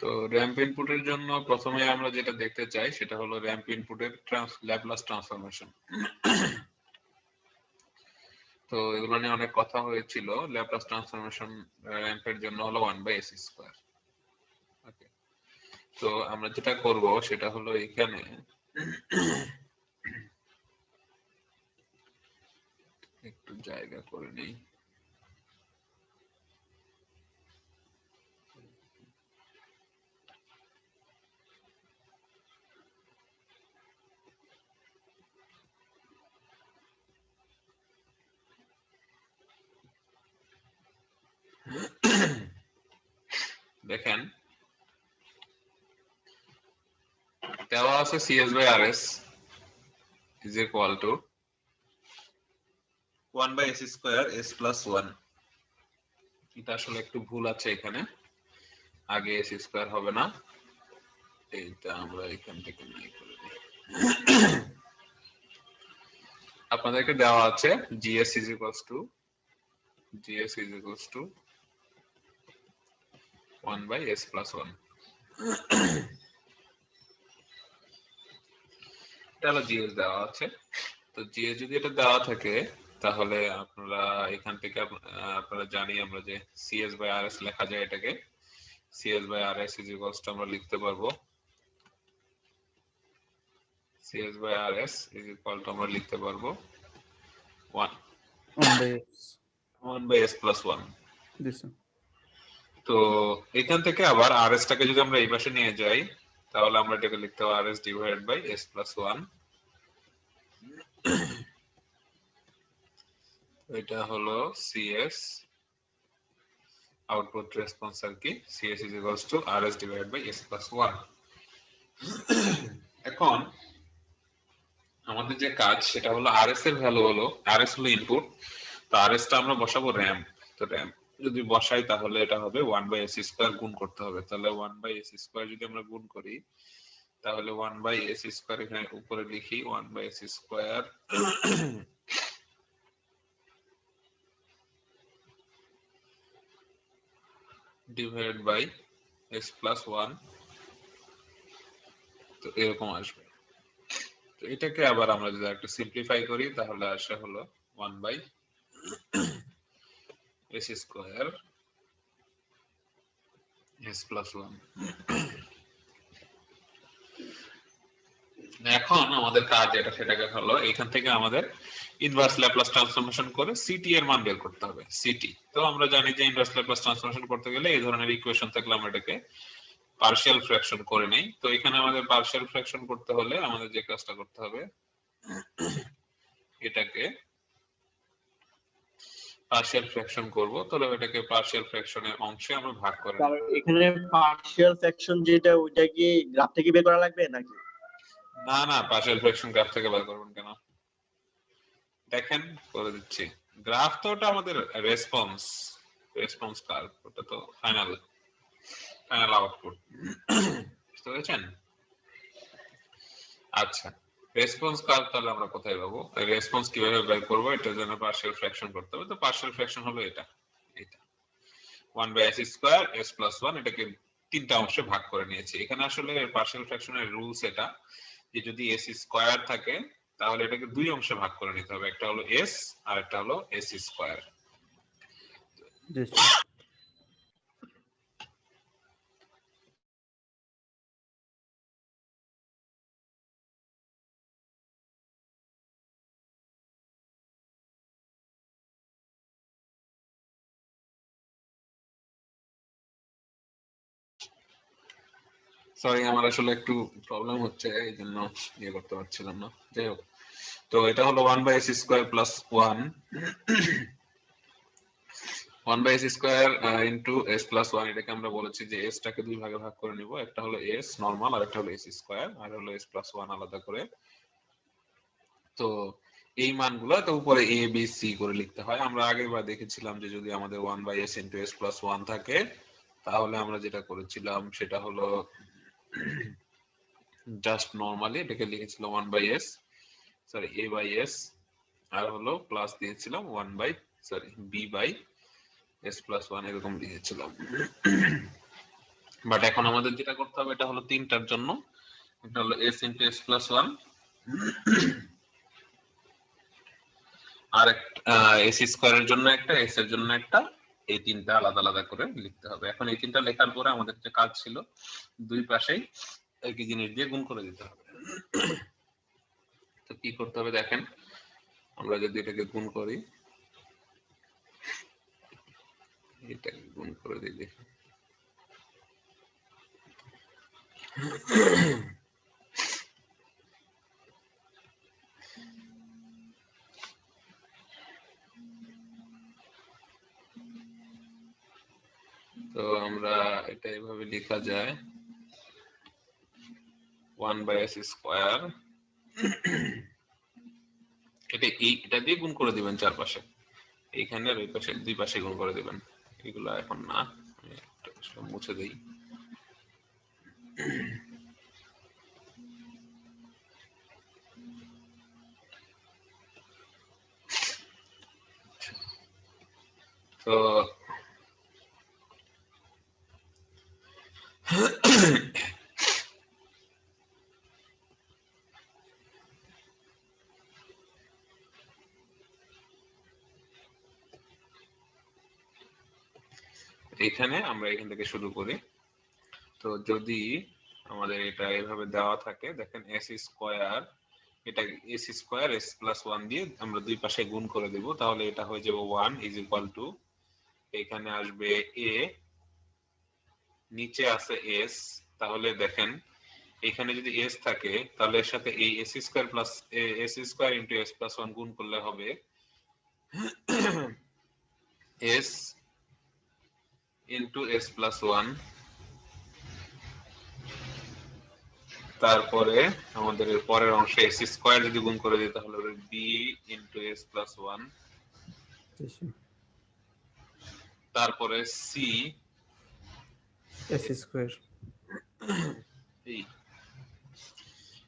তো র্যাম্প ইনপুটের জন্য প্রথমে আমরা যেটা দেখতে চাই সেটা হলো র্যাম্প ইনপুটের ল্যাপ্লাস ট্রান্সফরমেশন। তো এগুলো নিয়ে অনেক কথা হয়েছিল। ল্যাপ্লাস ট্রান্সফরমেশন র্যাম্পের জন্য হলো 1/s²। ওকে, তো আমরা যেটা করব সেটা হলো এখানে একটু জায়গা করে নেই। দেখেন দেওয়া আছে CS/RS is equal to 1/s², s+1। এটা আসলে একটু ভুল আছে এখানে, আগে s² হবে না, এইটা আমরা এখান থেকে নাই করে দিই। আপনাদেরকে দেওয়া আছে GS is equals to 1/s+1। এটা হলো GS দেওয়া আছে। তো GS যদি এটা দেওয়া থাকে তাহলে আপনারা এখান থেকে আপনারা জানি আমরা যে CS/RS লেখা যায় এটাকে। CS/RS is equals to আমরা লিখতে পারবো CS/RS is equal to আমরা লিখতে পারবো 1/s+1। তো এখান থেকে আবার RS টাকে যদি আমরা এই পাশে নিয়ে যাই তাহলে আমরা এটাকে লিখতে পারবো RS divided by s+1। এটা হলো CS আউটপুট রেসপন্স আর কি। CS is equals to RS divided by s+1। এখন আমাদের যে কাজ সেটা হলো RS এর ভ্যালু হলো, RS হলো ইনপুট, তো RS টা আমরা বসাবো র‍্যাম্প। তো র‍্যাম্প যদি বসাই তাহলে এটা হবে 1/s² গুণ করতে হবে। তাহলে 1/s² যদি আমরা গুণ করি তাহলে 1/s² এখানে উপরে লিখি 1/s² ডিভাইডেড বাই s+1। তো এরকম আসবে। তো এটাকে আবার আমরা যদি একটু সিম্পলিফাই করি তাহলে আসে হলো 1/s² s+1। এখন আমাদের কাজ এটা সেটাকে হলো এখান থেকে আমাদের ইনভার্স ল্যাপ্লাস ট্রান্সফরমেশন করে সিটি এর মান বের করতে হবে। সিটি তো আমরা জানি যে ইনভার্স ল্যাপ্লাস ট্রান্সফরমেশন করতে গেলে এই ধরনের ইকুয়েশন থাকলে আমরা এটাকে পার্শিয়াল ফ্র্যাকশন করে নেই। তো এখানে আমাদের পার্শিয়াল ফ্র্যাকশন করতে হলে আমাদের যে কাজটা করতে হবে এটাকে পার্শিয়াল ফ্র্যাকশন করব। তাহলে এটাকে পার্শিয়াল ফ্র্যাকশনের অংশে আমরা ভাগ করে কারণ এখানে পার্শিয়াল ফ্র্যাকশন যেটা ওইটা কি গ্রাফ থেকে বের করা লাগবে নাকি? না না, পার্শিয়াল ফ্র্যাকশন গ্রাফ থেকে বের করবেন কেন? দেখেন করে দিচ্ছি। গ্রাফ তো ওটা আমাদের রেসপন্স কার্ভ, ওটা তো ফাইনাল আউটপুট, বুঝতে পেরেছেন? আচ্ছা, রেসপন্স কার্ভ তাহলে আমরা কোথায় পাবো? রেসপন্স কিভাবে বের করব এটার জন্য পার্শিয়াল ফ্র্যাকশন করতে হবে। তো পার্শিয়াল ফ্র্যাকশন হলো এটা 1/s² s+1। এটাকে তিনটা অংশে ভাগ করে নিয়েছি। এখানে আসলে পার্শিয়াল ফ্র্যাকশনের রুলস এটা যে যদি s² থাকে তাহলে এটাকে দুই অংশে ভাগ করে নিতে হবে, একটা হলো s আর একটা হলো s²। সরি, আমার আসলে একটু প্রবলেম হচ্ছে, এই জন্য ইয়ে করতে পারছিলাম না। যাই হোক, তো এটা হলো 1/s² +1 1/s² ইনটু s+1। এটাকে আমরা বলেছি যে s টাকে দুই ভাগে ভাগ করে নিব, একটা হলো s নরমাল আর একটা হলো s², আর হলো s+1 আলাদা করে। তো এই মানগুলো তো উপরে a b c করে লিখতে হয়। আমরা আগেরবার দেখেছিলাম যে যদি আমাদের 1/s ইনটু s+1 থাকে তাহলে আমরা যেটা করেছিলাম সেটা হলো জাস্ট নরমালি এটাকে লিখেছিলাম 1/s a/s আর হলো প্লাস দিয়েছিলাম b/s+1 এরকম লিখেছিলাম। বাট এখন আমাদের যেটা করতে হবে এটা হলো তিনটার জন্য, এটা হলো s into s plus one, আর এস স্কোয়ারের জন্য একটা, এস এর জন্য একটা, এই তিনটা আলাদা আলাদা করে লিখতে হবে। এখন এই তিনটা লেখার পরে আমাদের যে কাজ ছিল দুই পাশেই একই জিনিস দিয়ে গুণ করে দিতে হবে। তো কি করতে হবে দেখেন, আমরা যদি এটাকে গুণ করি, এটাকে গুণ করে দিই দেখি, তো আমরা এটা এভাবে লেখা যায় 1/s স্কয়ার, এটা দিয়ে গুণ করে দিবেন চারপাশে, এইখানে আর ওই পাশে দুই পাশে গুণ করে দিবেন। এগুলা এখন না, আমি একটা মুছে দেই। তো এখানে আমরা এখান থেকে শুরু করি। তো যদি আমাদের এটা এভাবে দেওয়া থাকে, দেখেন এস স্কয়ার, এটা S square S plus one দিয়ে আমরা দুই পাশে গুণ করে দেব, তাহলে এটা হয়ে যাবে 1 ইজ ইকুয়াল টু, এখানে আসবে এ, নিচে আছে এস, তাহলে দেখেন এখানে যদি এস থাকে তাহলে এর সাথে এই S square plus S square into S plus one গুণ করলে হবে S into S plus one, তারপরে আমাদের এর পরের অংশে এস স্কয়ার যদি গুণ করে দিই তাহলে হবে B into S plus one, তারপরে সি এস স্কয়ার।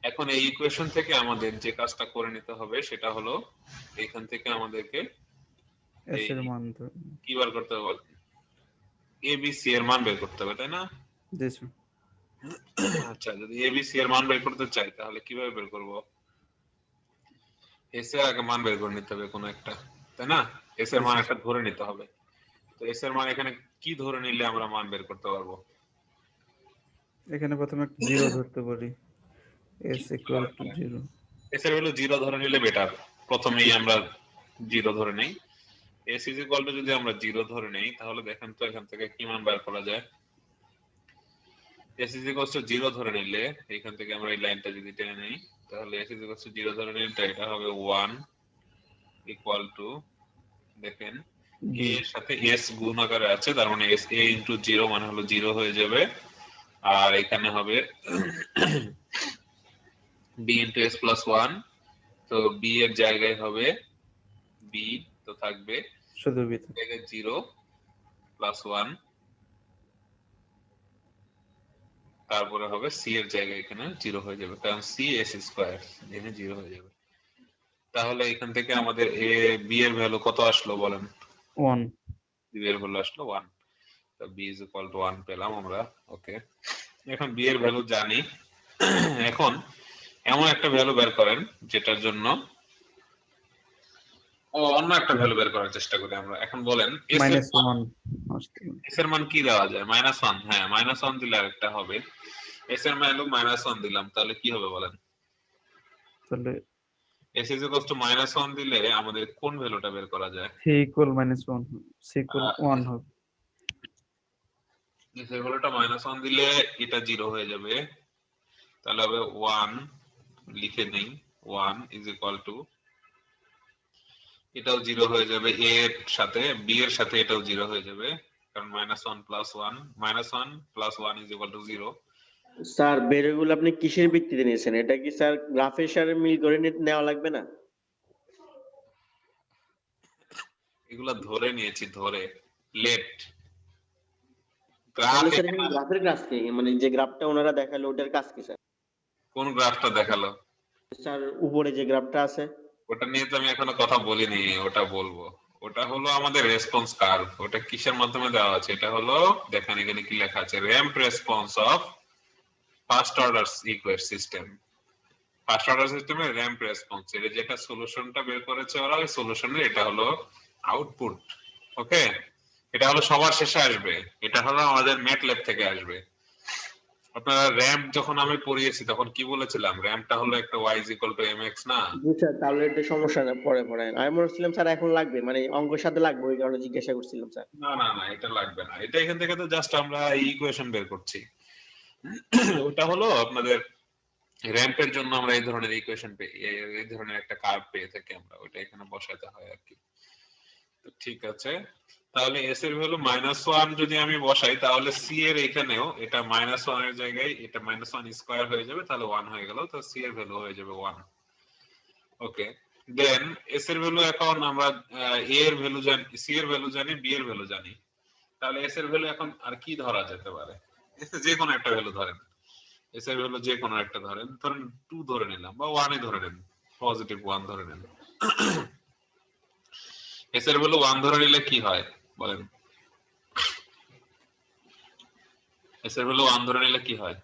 এখন এই ইকুয়েশন থেকে আমাদের যে কাজটা করে নিতে হবে সেটা হলো এখান থেকে আমাদেরকে এস এর মান কি বার করতে হবে, এ বি সি এর মান বের করতে হবে, তাই না? জি স্যার। আচ্ছা, যদি এ বি সি এর মান বের করতে চাই তাহলে কিভাবে বের করব? এস এর আগে মান বের করে নিতে হবে কোন একটা, তাই না? এস এর মান একটা ধরে নিতে হবে। তো এস এর মান এখানে কি ধরে নিলে আমরা মান বের করতে পারবো? এখানে প্রথমে একটা জিরো ধরতে পারি, s ইকুয়াল টু 0। এস এর ভ্যালু 0 ধরে নিলে বেটার, প্রথমেই আমরা 0 ধরে নেই। s ইজ ইকুয়াল টু যদি আমরা 0 ধরে নেই তাহলে দেখেন তো এখান থেকে কি মান বের করা যায়। s ইজ ইকুয়াল টু 0 ধরে নিলে এখান থেকে আমরা এই লাইনটা যদি টেনে নেই তাহলে s ইজ ইকুয়াল টু 0 ধরে নিলে এটা হবে 1 ইকুয়াল টু, দেখেন a এর সাথে s গুণ আকারে আছে, তার মানে s a ইনটু 0 মানে হলো 0 হয়ে যাবে, আর এখানে হবে b ইনটু s প্লাস 1, তো b এর জায়গায় হবে b, তো থাকবে শুধু ভিতরে জায়গায় 0 প্লাস 1, তারপরে হবে c এর জায়গায় এখানে 0 হয়ে যাবে, কারণ c s স্কয়ার এখানে 0 হয়ে যাবে। তাহলে এখান থেকে আমাদের a b এর ভ্যালু কত আসলো বলেন? 1। b এর ভ্যালু আসলো 1, তো b ইজ ইকুয়াল টু 1 পেলাম আমরা। ওকে, এখন b এর ভ্যালু জানি। এখন এমন একটা ভ্যালু বের করেন যেটার জন্য অন্য একটা ভ্যালু বের করার চেষ্টা করি আমরা। এখন বলেন -1 s এর মান কি দেওয়া যায়? -1, হ্যাঁ -1 দিলে আরেকটা হবে। s এর ভ্যালু -1 দিলাম, তাহলে কি হবে বলেন? তাহলে s ইজ ইকুয়াল টু -1 দিলে আমাদের কোন ভ্যালুটা বের করা যায়? c ইকুয়াল -1, c ইকুয়াল 1 হবে। s এর ভ্যালুটা -1 দিলে এটা 0 হয়ে যাবে, তাহলে হবে 1, লিখে নেই 1 ইজ ইকুয়াল টু, এটাও 0 হয়ে যাবে, a এর সাথে b এর সাথে এটাও 0 হয়ে যাবে, কারণ -1 plus 1, -1 plus 1 is equal to 0। Sir বেরগুলো আপনি কিসের ভিত্তিতে নিয়েছেন? এটা কি স্যার গ্রাফের সাথে মিল করে নেওয়া লাগবে না? এগুলা ধরে নিয়েছি, ধরে লেট তাহলে গ্রাফ। স্যার এখানে গ্রাফের কাজ কি? মানে যে গ্রাফটা ওনারা দেখালো ওটার কাজ কি স্যার? কোন গ্রাফটা দেখালো? স্যার উপরে যে গ্রাফটা আছে। ওটা নিয়ে তো আমি এখনো কথা বলিনি, ওটা বলবো। ওটা হলো আমাদের রেসপন্স কার্ভ। ওটা কিসের মাধ্যমে দেওয়া আছে? এটা হলো দেখেন এখানে কি লেখা আছে, ramp response of first order equation system. First order সিস্টেমে র‍্যাম্প রেসপন্স, এটা যেটা সলিউশনটা বের করেছে ওরা, ওই সলিউশনের এটা হলো আউটপুট। ওকে, এটা হলো সবার শেষে আসবে, এটা হলো আমাদের ম্যাটল্যাব থেকে আসবে। আপনারা র‍্যাম্প যখন আমি পড়িয়েছি তখন কি বলেছিলাম, র‍্যাম্পটা হলো একটা y mx না? জি স্যার, তাহলে এটা সমস্যা না, পরে পড়ায়। আমি মনে করছিলাম স্যার এখন লাগবে, মানে অঙ্কের সাথে লাগবে, ওই কারণে জিজ্ঞাসা করছিলাম স্যার। না না না, এটা লাগবে না, এটা এখান থেকে তো জাস্ট আমরা ইকুয়েশন বের করছি। ওটা হলো আপনাদের র‍্যাম্পের জন্য আমরা এই ধরনের ইকুয়েশন এই ধরনের একটা কার্ভ পেয়ে থাকি আমরা, ওটা এখানে বসাতে হয় আর কি। তো ঠিক আছে, তাহলে s এর ভ্যালু -1 যদি আমি বসাই, তাহলে c এর এখানেও এটা -1 এর জায়গায় এটা -1 স্কয়ার হয়ে যাবে, তাহলে 1 হয়ে গেল, তো c এর ভ্যালু হয়ে যাবে 1। ওকে, দেন s এর ভ্যালু এখন আমরা a এর ভ্যালু জানি, c এর ভ্যালু জানি, b এর ভ্যালু জানি, তাহলে s এর ভ্যালু এখন আর কি ধরা যেতে পারে? s এর যে কোনো একটা ভ্যালু ধরেন, s এর ভ্যালু যে কোনো একটা ধরেন, ধরেন 2 ধরে নিলাম বা 1 এ ধরে নেন, পজিটিভ 1 ধরে নেন। s এর ভ্যালু 1 ধরে নিলে কি হয় বলেন? s এর ভ্যালু 1 ধরে নিলে কি হয়?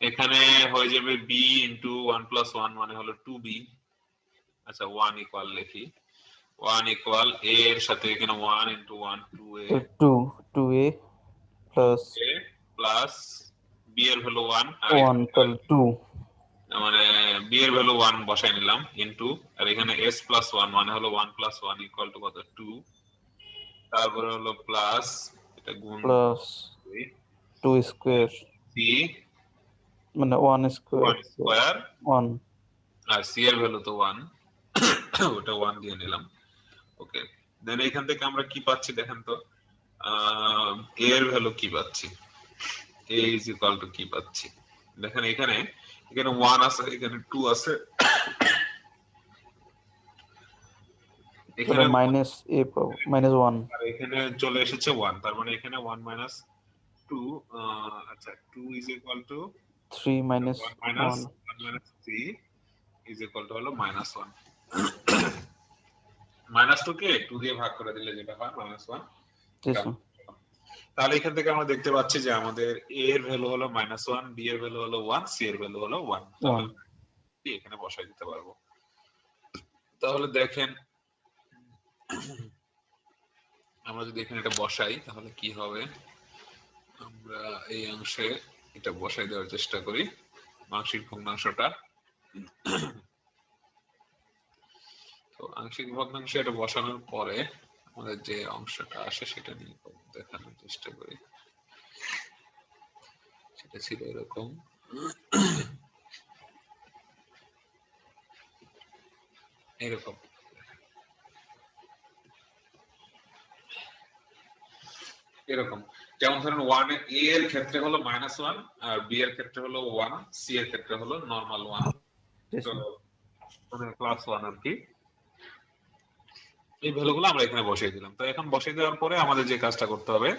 এখানে হয়ে যাবে b ইনটু 1 প্লাস 1 মানে হলো 2b। আচ্ছা 1 ইকুয়াল লিখি, 1 ইকুয়াল a এর সাথে এখানে 1 ইনটু 1 2a, তো 2a প্লাস প্লাস b এর ভ্যালু 1 আর 1 তাহলে 2 মানে b এর ভ্যালু 1 বসাই নিলাম ইনটু, আর এখানে s প্লাস 1 মানে হলো 1 প্লাস 1 ইকুয়াল টু কত 2, তারপরে হলো প্লাস এটা গুণ প্লাস 2 স্কয়ার c মানে 1 স্কয়ার 1 স্কয়ার 1 আর c এর ভ্যালু তো 1, ওটা 1 দিয়ে নিলাম। ওকে, দেন এখান থেকে আমরা কি পাচ্ছি দেখেন তো, a এর ভ্যালু কি পাচ্ছি, a ইজ ইকুয়াল টু কি পাচ্ছি দেখেন, এখানে এখানে 1 আছে, এখানে 2 আছে, তাহলে এখানে মাইনাস a পাবো -1 আর এখানে চলে এসেছে 1, তার মানে এখানে 1 মাইনাস 2, আচ্ছা 2 is equal two 3 minus 1 minus 1 1 minus 3 is equal two হলো -1। -2 কে 2 দিয়ে ভাগ করে দিলে যেটা হয় -1। জি স্যার। তাহলে এখান থেকে আমরা দেখতে পাচ্ছি যে আমাদের a এর ভ্যালু হলো -1, b এর ভ্যালু হলো 1, c এর ভ্যালু হলো 1, তাহলে এখানে বসাই দিতে পারবো। তাহলে দেখেন আমরা যদি এখানে এটা বসাই তাহলে কি হবে, আমরা এই অংশে এটা বসাই দেওয়ার চেষ্টা করি, আংশিক ভগ্নাংশটা। তো আংশিক ভগ্নাংশ এটা বসানোর পরে আমাদের যে অংশটা আসে সেটা নিয়ে দেখানোর চেষ্টা করি। সেটা ছিল এরকম, এরকম এরকম যেমন ধরেন 1 a এর ক্ষেত্রে হলো -1 আর b এর ক্ষেত্রে হলো 1, c এর ক্ষেত্রে হলো নরমাল 1, জি তো স্যার। মানে ক্লাস 1 আর কি। এই ভ্যালুগুলো আমরা এখানে বসিয়ে দিলাম। তো এখন বসিয়ে দেওয়ার পরে আমাদের যে কাজটা করতে হবে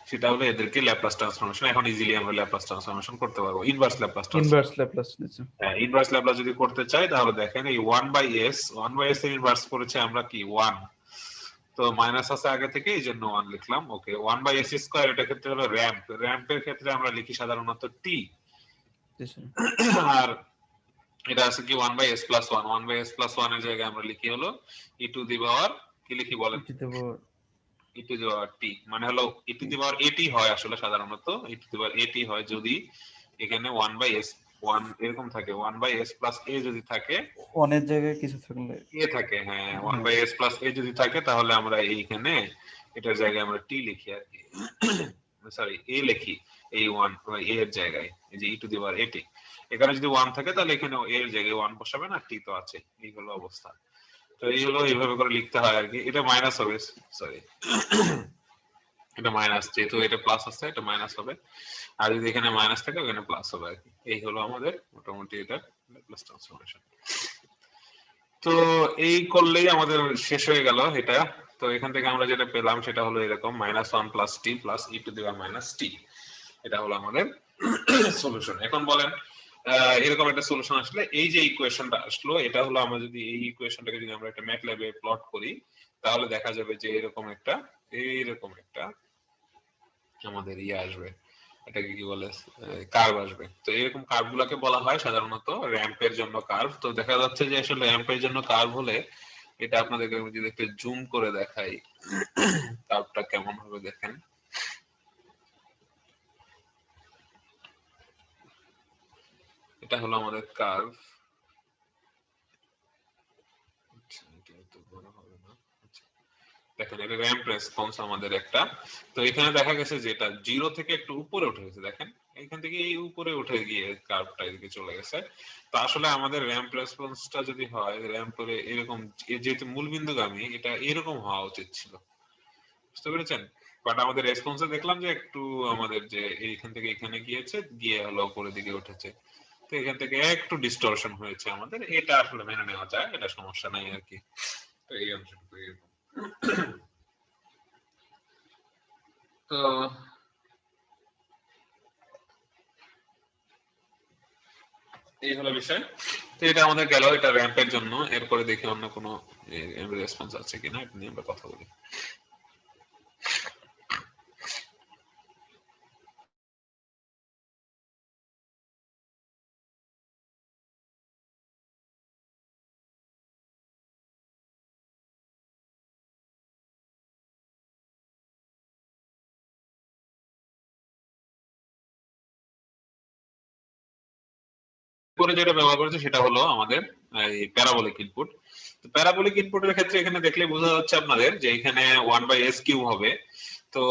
সেটা হলো এদেরকে ল্যাপ্লাস ট্রান্সফরমেশন, এখন ইজিলি আমরা ল্যাপ্লাস ট্রান্সফরমেশন করতে পারবো, ইনভার্স ল্যাপ্লাস ইনভার্স ল্যাপ্লাস নিচে। হ্যাঁ, ইনভার্স ল্যাপ্লাস যদি করতে চাই তাহলে দেখেন এই 1/s এর ইনভার্স করেছে আমরা কি 1, তো মাইনাস আছে আগে থেকে এই জন্য 1 লিখলাম। ওকে, 1/s স্কয়ার এটা ক্ষেত্রে হলো র‍্যাম্পের ক্ষেত্রে আমরা লিখি সাধারণত t, জি স্যার। আর এটা আছে কি 1/s প্লাস 1, 1/s প্লাস 1 এর জায়গায় আমরা লিখি হলো e টু দি পাওয়ার কি লিখি বলেন, e to the power t, মানে হলো e to the power at হয় আসলে সাধারণত e to the power at হয় যদি এখানে 1/s 1 এরকম থাকে, 1/s প্লাস a যদি থাকে, 1 এর জায়গায় কিছু থাকলে a থাকে, হ্যাঁ 1/s প্লাস a যদি থাকে তাহলে আমরা এইখানে এটার জায়গায় আমরা t লিখি আর কি, সরি a লিখি এই 1 a এর জায়গায়, এই যে e to the power at, এখানে যদি 1 থাকে তাহলে এখানে a এর জায়গায় 1 বসাবে না, t তো আছে, এই হলো অবস্থা। তো এই হলো এইভাবে করে লিখতে হয় আর কি, এটা মাইনাস হবে, সরি এটা মাইনাস, যেহেতু এটা প্লাস আছে এটা মাইনাস হবে, আর যদি এখানে মাইনাস থাকে ওখানে প্লাস হবে আর কি। এই হলো আমাদের মোটামুটি এটা ল্যাপ্লাস ট্রান্সফরমেশন। তো এই করলেই আমাদের শেষ হয়ে গেল এটা। তো এখান থেকে আমরা যেটা পেলাম সেটা হলো এরকম -1 plus t plus e to the power minus t, এটা হলো আমাদের সলিউশন। এখন বলেন এরকম একটা সলিউশন আসলে এই যে ইকুয়েশনটা আসলো, এটা হলো আমরা যদি এই ইকুয়েশনটাকে যদি আমরা একটা ম্যাটল্যাবে প্লট করি, তাহলে দেখা যাবে যে এইরকম একটা আমাদের আসবে, এটাকে কি বলে, কার্ভ আসবে। তো এরকম কার্ভ গুলাকে বলা হয় সাধারণত র্যাম্পের জন্য কার্ভ। তো দেখা যাচ্ছে যে আসলে র্যাম্পের জন্য কার্ভ হলে এটা আপনাদেরকে আমি যদি একটু জুম করে দেখাই কার্ভটা কেমন হবে দেখেন। এটা হলো আমাদের কার্ভ। দেখেন এটা র্যাম্প রেসপন্স আমাদের একটা। তো এখানে দেখা গেছে যে এটা 0 থেকে একটু উপরে উঠে গেছে, দেখেন এখান থেকে এই উপরে উঠে গিয়ে কার্ভটা এদিকে চলে গেছে। তো আসলে আমাদের র্যাম্প রেসপন্সটা যদি হয় র্যাম্পের এরকম, যেহেতু মূলবিন্দুগামী, এটা এরকম হওয়া উচিত ছিল, বুঝতে পেরেছেন? বাট আমাদের রেসপন্সে দেখলাম যে একটু আমাদের যে এইখান থেকে এখানে গিয়েছে, গিয়ে হলো উপরের দিকে উঠেছে। তো এখান থেকে একটু ডিস্টরশন হয়েছে আমাদের, এটা আসলে মেনে নেওয়া যায়, এটা সমস্যা নাই আর কি। তো এই অংশটুকু এরকম। তো এই হলো বিষয়। তো এটা আমাদের গেল এটা র্যাম্পের জন্য। এরপরে দেখি অন্য কোনো রেসপন্স আছে কিনা, এটা নিয়ে আমরা কথা বলি। পরে যেটা ব্যবহার করেছে সেটা হলো আমাদের এই প্যারাবোলিক ইনপুট। তো প্যারাবোলিক ইনপুটের ক্ষেত্রে এখানে দেখলে বোঝা যাচ্ছে আপনাদের যে এখানে 1/s³ হবে। তো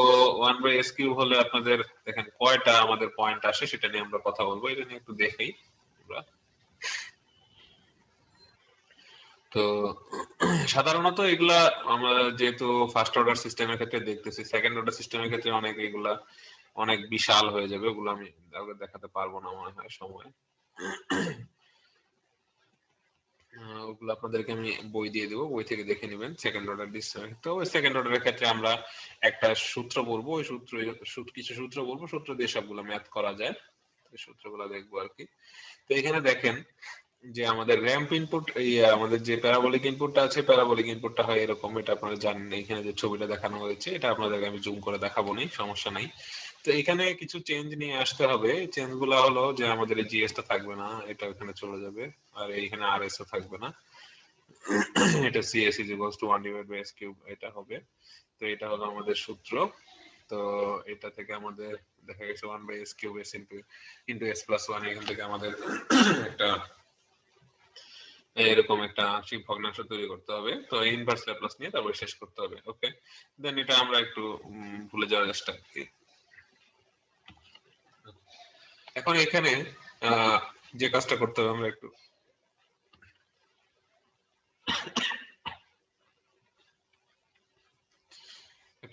1/s³ হলে আপনাদের দেখেন কয়টা আমাদের পয়েন্ট আসে সেটা নিয়ে আমরা কথা বলবো। এটা নিয়ে একটু দেখেই আমরা। তো সাধারণত এগুলা আমরা যেহেতু ফার্স্ট অর্ডার সিস্টেমের ক্ষেত্রে দেখতেছি, সেকেন্ড অর্ডার সিস্টেমের ক্ষেত্রে অনেক এগুলা অনেক বিশাল হয়ে যাবে, ওগুলো আমি দেখাতে পারবো না মনে হয় সময়। ওগুলো আপনাদেরকে আমি বই দিয়ে দেবো, বই থেকে দেখে নেবেন সেকেন্ড অর্ডার ডিসিশন। তো ওই সেকেন্ড অর্ডারের ক্ষেত্রে আমরা একটা সূত্র বলবো, ওই কিছু সূত্র বলবো, সূত্র দিয়ে সবগুলো ম্যাথ করা যায়, সূত্রগুলো দেখবো আর কি। তো এখানে দেখেন যে আমাদের র্যাম্প ইনপুট, এই আমাদের যে প্যারাবোলিক ইনপুটটা আছে, প্যারাবোলিক ইনপুটটা হয় এরকম, এটা আপনারা জানেন। এখানে যে ছবিটা দেখানো হয়েছে এটা আপনাদেরকে আমি জুম করে দেখাবো না, সমস্যা নাই। তো এখানে কিছু চেঞ্জ নিয়ে আসতে হবে। চেঞ্জ গুলো হলো যে আমাদের এই জিএসটা থাকবে না, এটা এখানে চলে যাবে, আর এইখানে আরএসও থাকবে না, এটা CS is equals to 1/s³ এটা হবে। তো এটা হলো আমাদের সূত্র। তো এটা থেকে আমাদের দেখা গেছে 1/s³ s ইনটু s+1, এখান থেকে আমাদের একটা এরকম একটা আংশিক ভগ্নাংশ তৈরি করতে হবে। তো ইনভার্স ল্যাপ্লাস নিয়ে তারপর শেষ করতে হবে। ওকে, দেন এটা আমরা একটু ভুলে যাওয়ার চেষ্টা করি। এখন এখানে যে কাজটা করতে হবে, আমরা একটু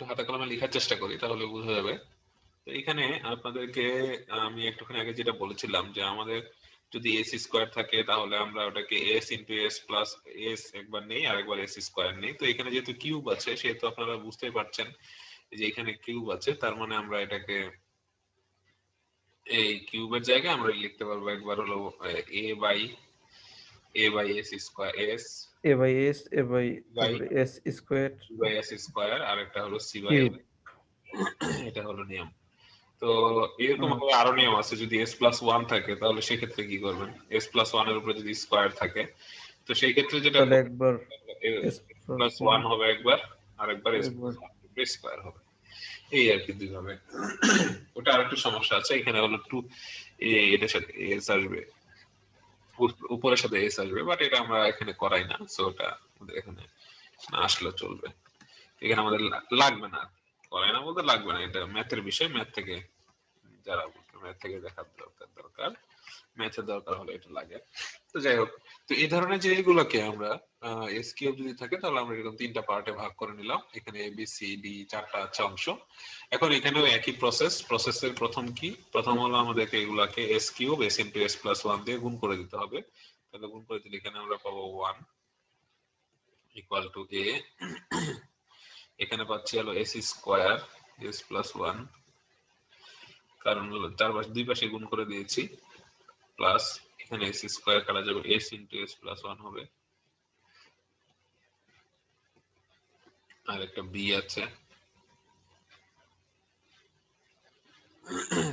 হাতে কলমে লেখার চেষ্টা করি, তাহলে বোঝা যাবে। তো এখানে আপনাদেরকে আমি একটুখানি আগে যেটা বলেছিলাম যে আমাদের যদি s² থাকে তাহলে আমরা ওটাকে s into s plus s একবার নেই আর একবার s² নেই। তো এখানে যেহেতু কিউব আছে সেহেতু আপনারা বুঝতেই পারছেন যে এখানে কিউব আছে, তার মানে আমরা এটাকে এই কিউবের জায়গায় আমরা লিখতে পারবো একবার হলো a বাই s² আর একটা হলো c বাই, এটা হলো নিয়ম। তো এরকম ভাবে আরো নিয়ম আছে। যদি s+1 থাকে তাহলে সেক্ষেত্রে কি করবেন, s+1 এর উপরে যদি স্কয়ার থাকে তো সেই ক্ষেত্রে যেটা একবার s+1 হবে একবার, আর একবার s+1 হবে, এই আর কি দুই ভাবে। ওটা আরেকটু সমস্যা আছে, এখানে হলো 2 এটার সাথে s আসবে, উপরের সাথে s আসবে, বাট এটা আমরা এখানে করাই না, সো ওটা আমাদের এখানে না আসলে চলবে, এখানে আমাদের লাগবে না, করাই না বলতে লাগবে না, এটা ম্যাথের বিষয়, ম্যাথ থেকে যারা ম্যাথ থেকে দেখার দরকার, ম্যাথের দরকার হলে এটা লাগে। তো যাই হোক, তো এই ধরনের জিনিসগুলোকে আমরা s³ যদি থাকে তাহলে আমরা এরকম 3টা পার্টে ভাগ করে নিলাম। এখানে a b c d 4টা আছে অংশ। এখন এখানেও একই প্রসেসের প্রথম কি, প্রথম হলো আমাদেরকে এগুলাকে s³ s ইনটু s+1 দিয়ে গুণ করে দিতে হবে। তাহলে গুণ করে দিলে এখানে আমরা পাবো 1 ইকুয়াল টু a, এখানে পাচ্ছি হলো s² s+1, কারণ হলো দুই পাশে গুণ করে দিয়েছি, প্লাস এখানে s স্কয়ার কাটা যাবে s ইনটু s প্লাস 1 হবে, আর একটা b আছে,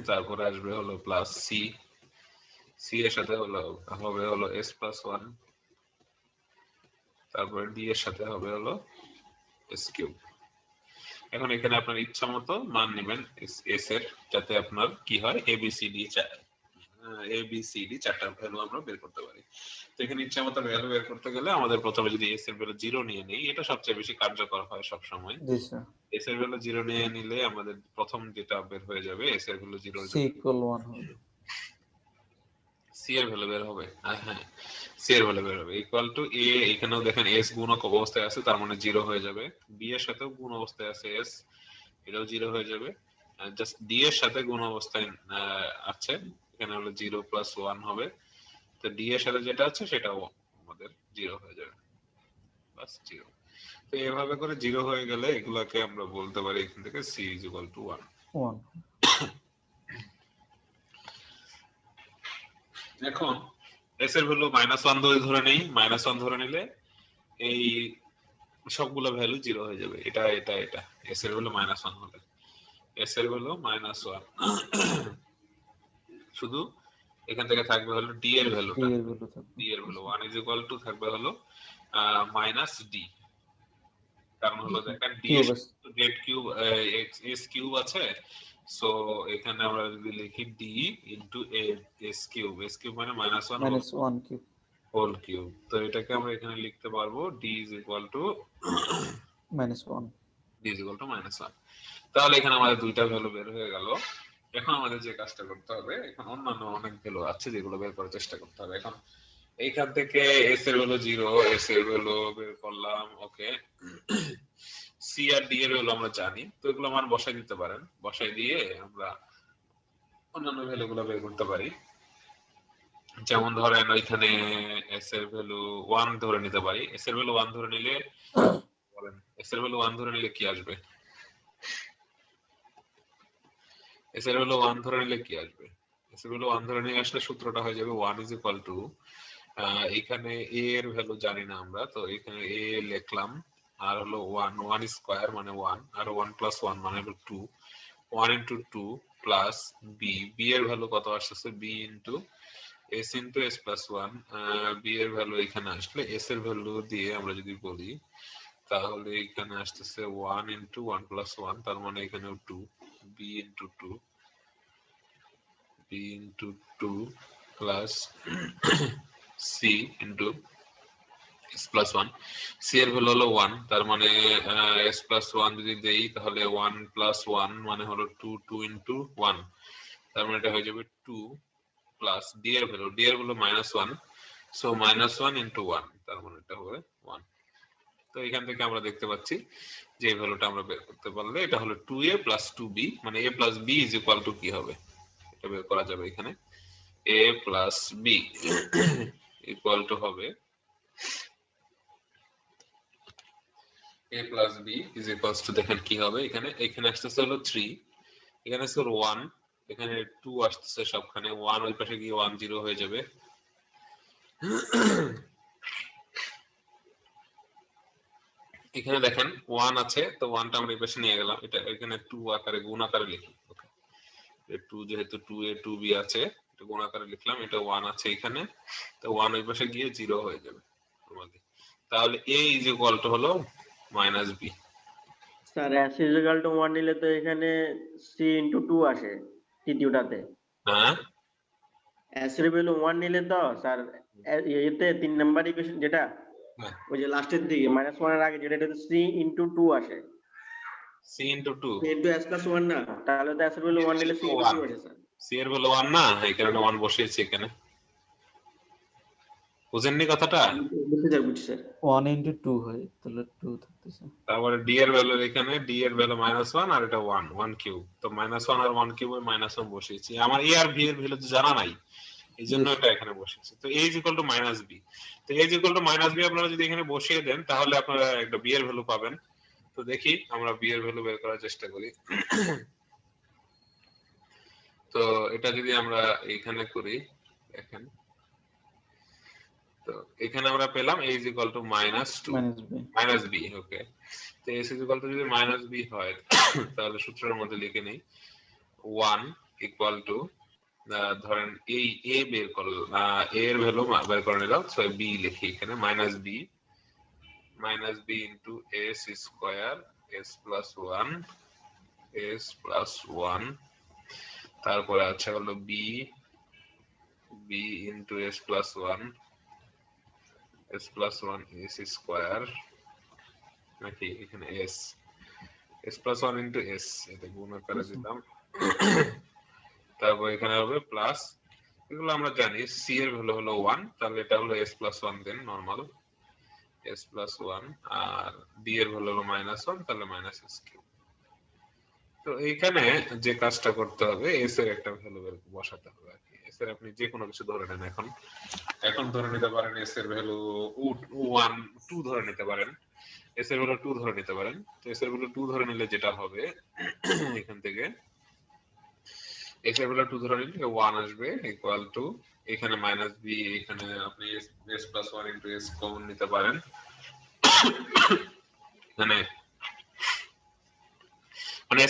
তারপরে আসবে হলো প্লাস c, c এর সাথে হবে হলো s প্লাস 1, তারপরে d এর সাথে হবে হলো s কিউব। এখন এখানে আপনার ইচ্ছা মতো মান নেবেন s এর, যাতে আপনার কি হয় ABCD চারটা ভ্যালু আমরা বের করতে পারি। তো এখানে ইচ্ছা মতো ভ্যালু বের করতে গেলে আমাদের প্রথমে যদি s এর ভ্যালু 0 নিয়ে নেই, এটা সবচেয়ে বেশি কার্যকর হয় সব সময়। জি স্যার। s এর ভ্যালু 0 নিয়ে নিলে আমাদের প্রথম যেটা বের হয়ে যাবে s এর ভ্যালু 0 সি ইকুয়াল 1 হবে। c এর ভ্যালু বের হবে, হ্যাঁ c এর ভ্যালু বের হবে ইকুয়াল টু a, এখানেও দেখেন s গুণক অবস্থায় আছে, তার মানে 0 হয়ে যাবে। b এর সাথেও গুণ অবস্থায় আছে s, এটাও 0 হয়ে যাবে। জাস্ট d এর সাথে গুণ অবস্থায় আছে, এখানে হলো 0 প্লাস 1 হবে, তো d এর সাথে যেটা আছে সেটাও আমাদের 0 হয়ে যাবে, প্লাস 0। তো এভাবে করে 0 হয়ে গেলে এগুলাকে আমরা বলতে পারি এখান থেকে c ইজ ইকুয়াল টু 1। 1 এখন s এর ভ্যালু -1 ধরে নেই, -1 ধরে নিলে এই সবগুলো ভ্যালু 0 হয়ে যাবে, এটা এটা এটা s এর ভ্যালু -1 হলে s এর ভ্যালু -1, শুধু এখান থেকে থাকবে হলো d এর ডি ভ্যালুটা, এর ভ্যালু থাকবে। d এর ভ্যালু 1 ইজ ইকুয়াল টু থাকবে হলো মাইনাস d, কারণ হলো দেখেন d এর cube z cube s cube আছে, সো এখানে আমরা যদি লিখি d ইনটু s কিউব মানে -1 -1 কিউব হোল কিউব, তো এটাকে আমরা এখানে লিখতে পারবো d is equal two -1। d is equal two -1। তাহলে এখানে আমাদের দুইটা ভ্যালু বের হয়ে গেল। এখন আমাদের যে কাজটা করতে হবে, এখন অন্যান্য অনেক ভ্যালু আছে যেগুলো বের করার চেষ্টা করতে হবে। এখন এইখান থেকে s এর ভ্যালু 0, s এর ভ্যালু বের করলাম, ওকে। c আর d এর ভ্যালু আমরা জানি, তো এগুলো মান বসাই দিতে পারেন, বসাই দিয়ে আমরা অন্যান্য ভ্যালুগুলো বের করতে পারি। যেমন ধরেন ওইখানে s এর ভ্যালু 1 ধরে নিতে পারি, s এর ভ্যালু 1 ধরে নিলে বলেন s এর ভ্যালু 1 ধরে নিলে কি আসবে? s এর ভ্যালু 1 ধরে নিলে কি আসবে? s এর ভ্যালু 1 ধরে নিয়ে আসলে সূত্রটা হয়ে যাবে 1 ইজ ইকুয়াল টু, এখানে a এর ভ্যালু জানি না আমরা, তো এখানে a লিখলাম, আর হলো 1 স্কয়ার মানে 1, আর 1 প্লাস 1 মানে হলো 2, 1 ইনটু 2 প্লাস b, b এর ভ্যালু কত আসছে? b into s into s plus 1, b এর ভ্যালু এখানে আসলে s এর ভ্যালু দিয়ে আমরা যদি বলি, তাহলে এখানে আসতেছে 1 ইনটু 1 প্লাস 1, তার মানে এখানেও 2, b into 2, b into 2 plus c into s plus 1, c এর ভ্যালু হলো 1, তার মানে s প্লাস 1 যদি দেই তাহলে 1 প্লাস 1 মানে হলো 2, 2 ইনটু 1, তার মানে এটা হয়ে যাবে 2 প্লাস d এর ভ্যালু -1, সো -1 ইনটু 1, তার মানে এটা হবে 1। তো এখান থেকে আমরা দেখতে পাচ্ছি যে এই ভ্যালুটা আমরা বের করতে পারলে এটা হলো 2a প্লাস 2b, মানে a plus b is equal two কি হবে, এটা বের করা যাবে এখানে, a plus b equal to হবে a plus b is equals to, দেখেন কি হবে, এখানে এখানে আসতেছে হলো 3, এখানে আসছে 1, এখানে 2 আসতেছে সবখানে, 1 ওই পাশে গিয়ে 1 0 হয়ে যাবে। এখানে দেখেন 1 আছে, তো 1টা আমরা এই পাশে নিয়ে গেলাম, এটা এখানে 2 আকারে গুণ আকারে লিখি, ওকে। 2 যেহেতু 2a 2b আছে, এটা গুণ আকারে লিখলাম, এটা 1 আছে এখানে, তো 1 ওই পাশে গিয়ে 0 হয়ে যাবে আমাদের, তাহলে a ইজ ইকুয়াল টু হলো -b। Sir s is equal two 1 নিলে তো এখানে c ইনটু 2 আসে তৃতীয়টাতে। হ্যাঁ s এর ভ্যালু 1 নিলে তো স্যার এতে 3 নাম্বার ইকুয়েশন যেটা হ্যাঁ ওই যে লাস্টের দিকে -1 এর আগে যেটা, এটা c ইনটু 2 আসে, c into 2, into s plus 1 না, তাহলে তো s এর ভ্যালু 1 নিলে c ইনটু 2 আসে স্যার। c এর ভ্যালু 1 না, এই কারণে 1 বসিয়েছি এখানে, বুঝেননি কথাটা? বুঝতে স্যার, বুঝছি স্যার। 1 ইনটু 2 হয়, তাহলে 2 থাকতেছে। তারপরে d এর ভ্যালু, এখানে d এর ভ্যালু -1 আর এটা 1 কিউব, তো -1 আর 1 কিউবে -1 বসিয়েছি, আমার a আর b এর ভ্যালু তো জানা নাই, এই জন্য এটা এখানে বসিয়েছি। তো a is equal two -b, তো a is equal two -b আপনারা যদি এখানে বসিয়ে দেন তাহলে আপনারা একটা b এর ভ্যালু পাবেন। তো দেখি আমরা b এর ভ্যালু বের করার চেষ্টা করি। তো এটা যদি আমরা এখানে করি, দেখেন তো এখানে আমরা পেলাম a is equal to -2 minus b B. Okay. তো s is equal to যদি -b হয় তাহলে সূত্রের মধ্যে লিখে নেই 1 equal to ধরেন এই a বের করলাম, a এর ভ্যালু বের করে নিলাম, সো b লিখি এখানে -b into s square s plus 1 তারপরে আছে হলো b into s plus 1 s square নাকি এখানে s plus 1 into s এটা গুণ আকারে দিলাম, তারপর এখানে হবে প্লাস, এগুলো আমরা জানি c এর ভ্যালু হলো 1, তাহলে এটা হলো s plus 1 দেন নরমাল s plus 1, আর b এর ভ্যালু হলো -1, তাহলে -s কিউব। তো এইখানে যে কাজটা করতে হবে s এর একটা ভ্যালু বসাতে হবে আর কি। s এর আপনি যে কোনো কিছু ধরে নেন, এখন ধরে নিতে পারেন s এর ভ্যালু 1 2 ধরে নিতে পারেন, s এর ভ্যালু 2 ধরে নিতে পারেন। তো s এর ভ্যালু 2 ধরে নিলে যেটা হবে এখান থেকে s এর ভ্যালু 2 ধরে নিলে 1 আসবে ইকুয়াল টু এখানে -b, এখানে আপনি s plus 1 into s common নিতে পারেন, মানে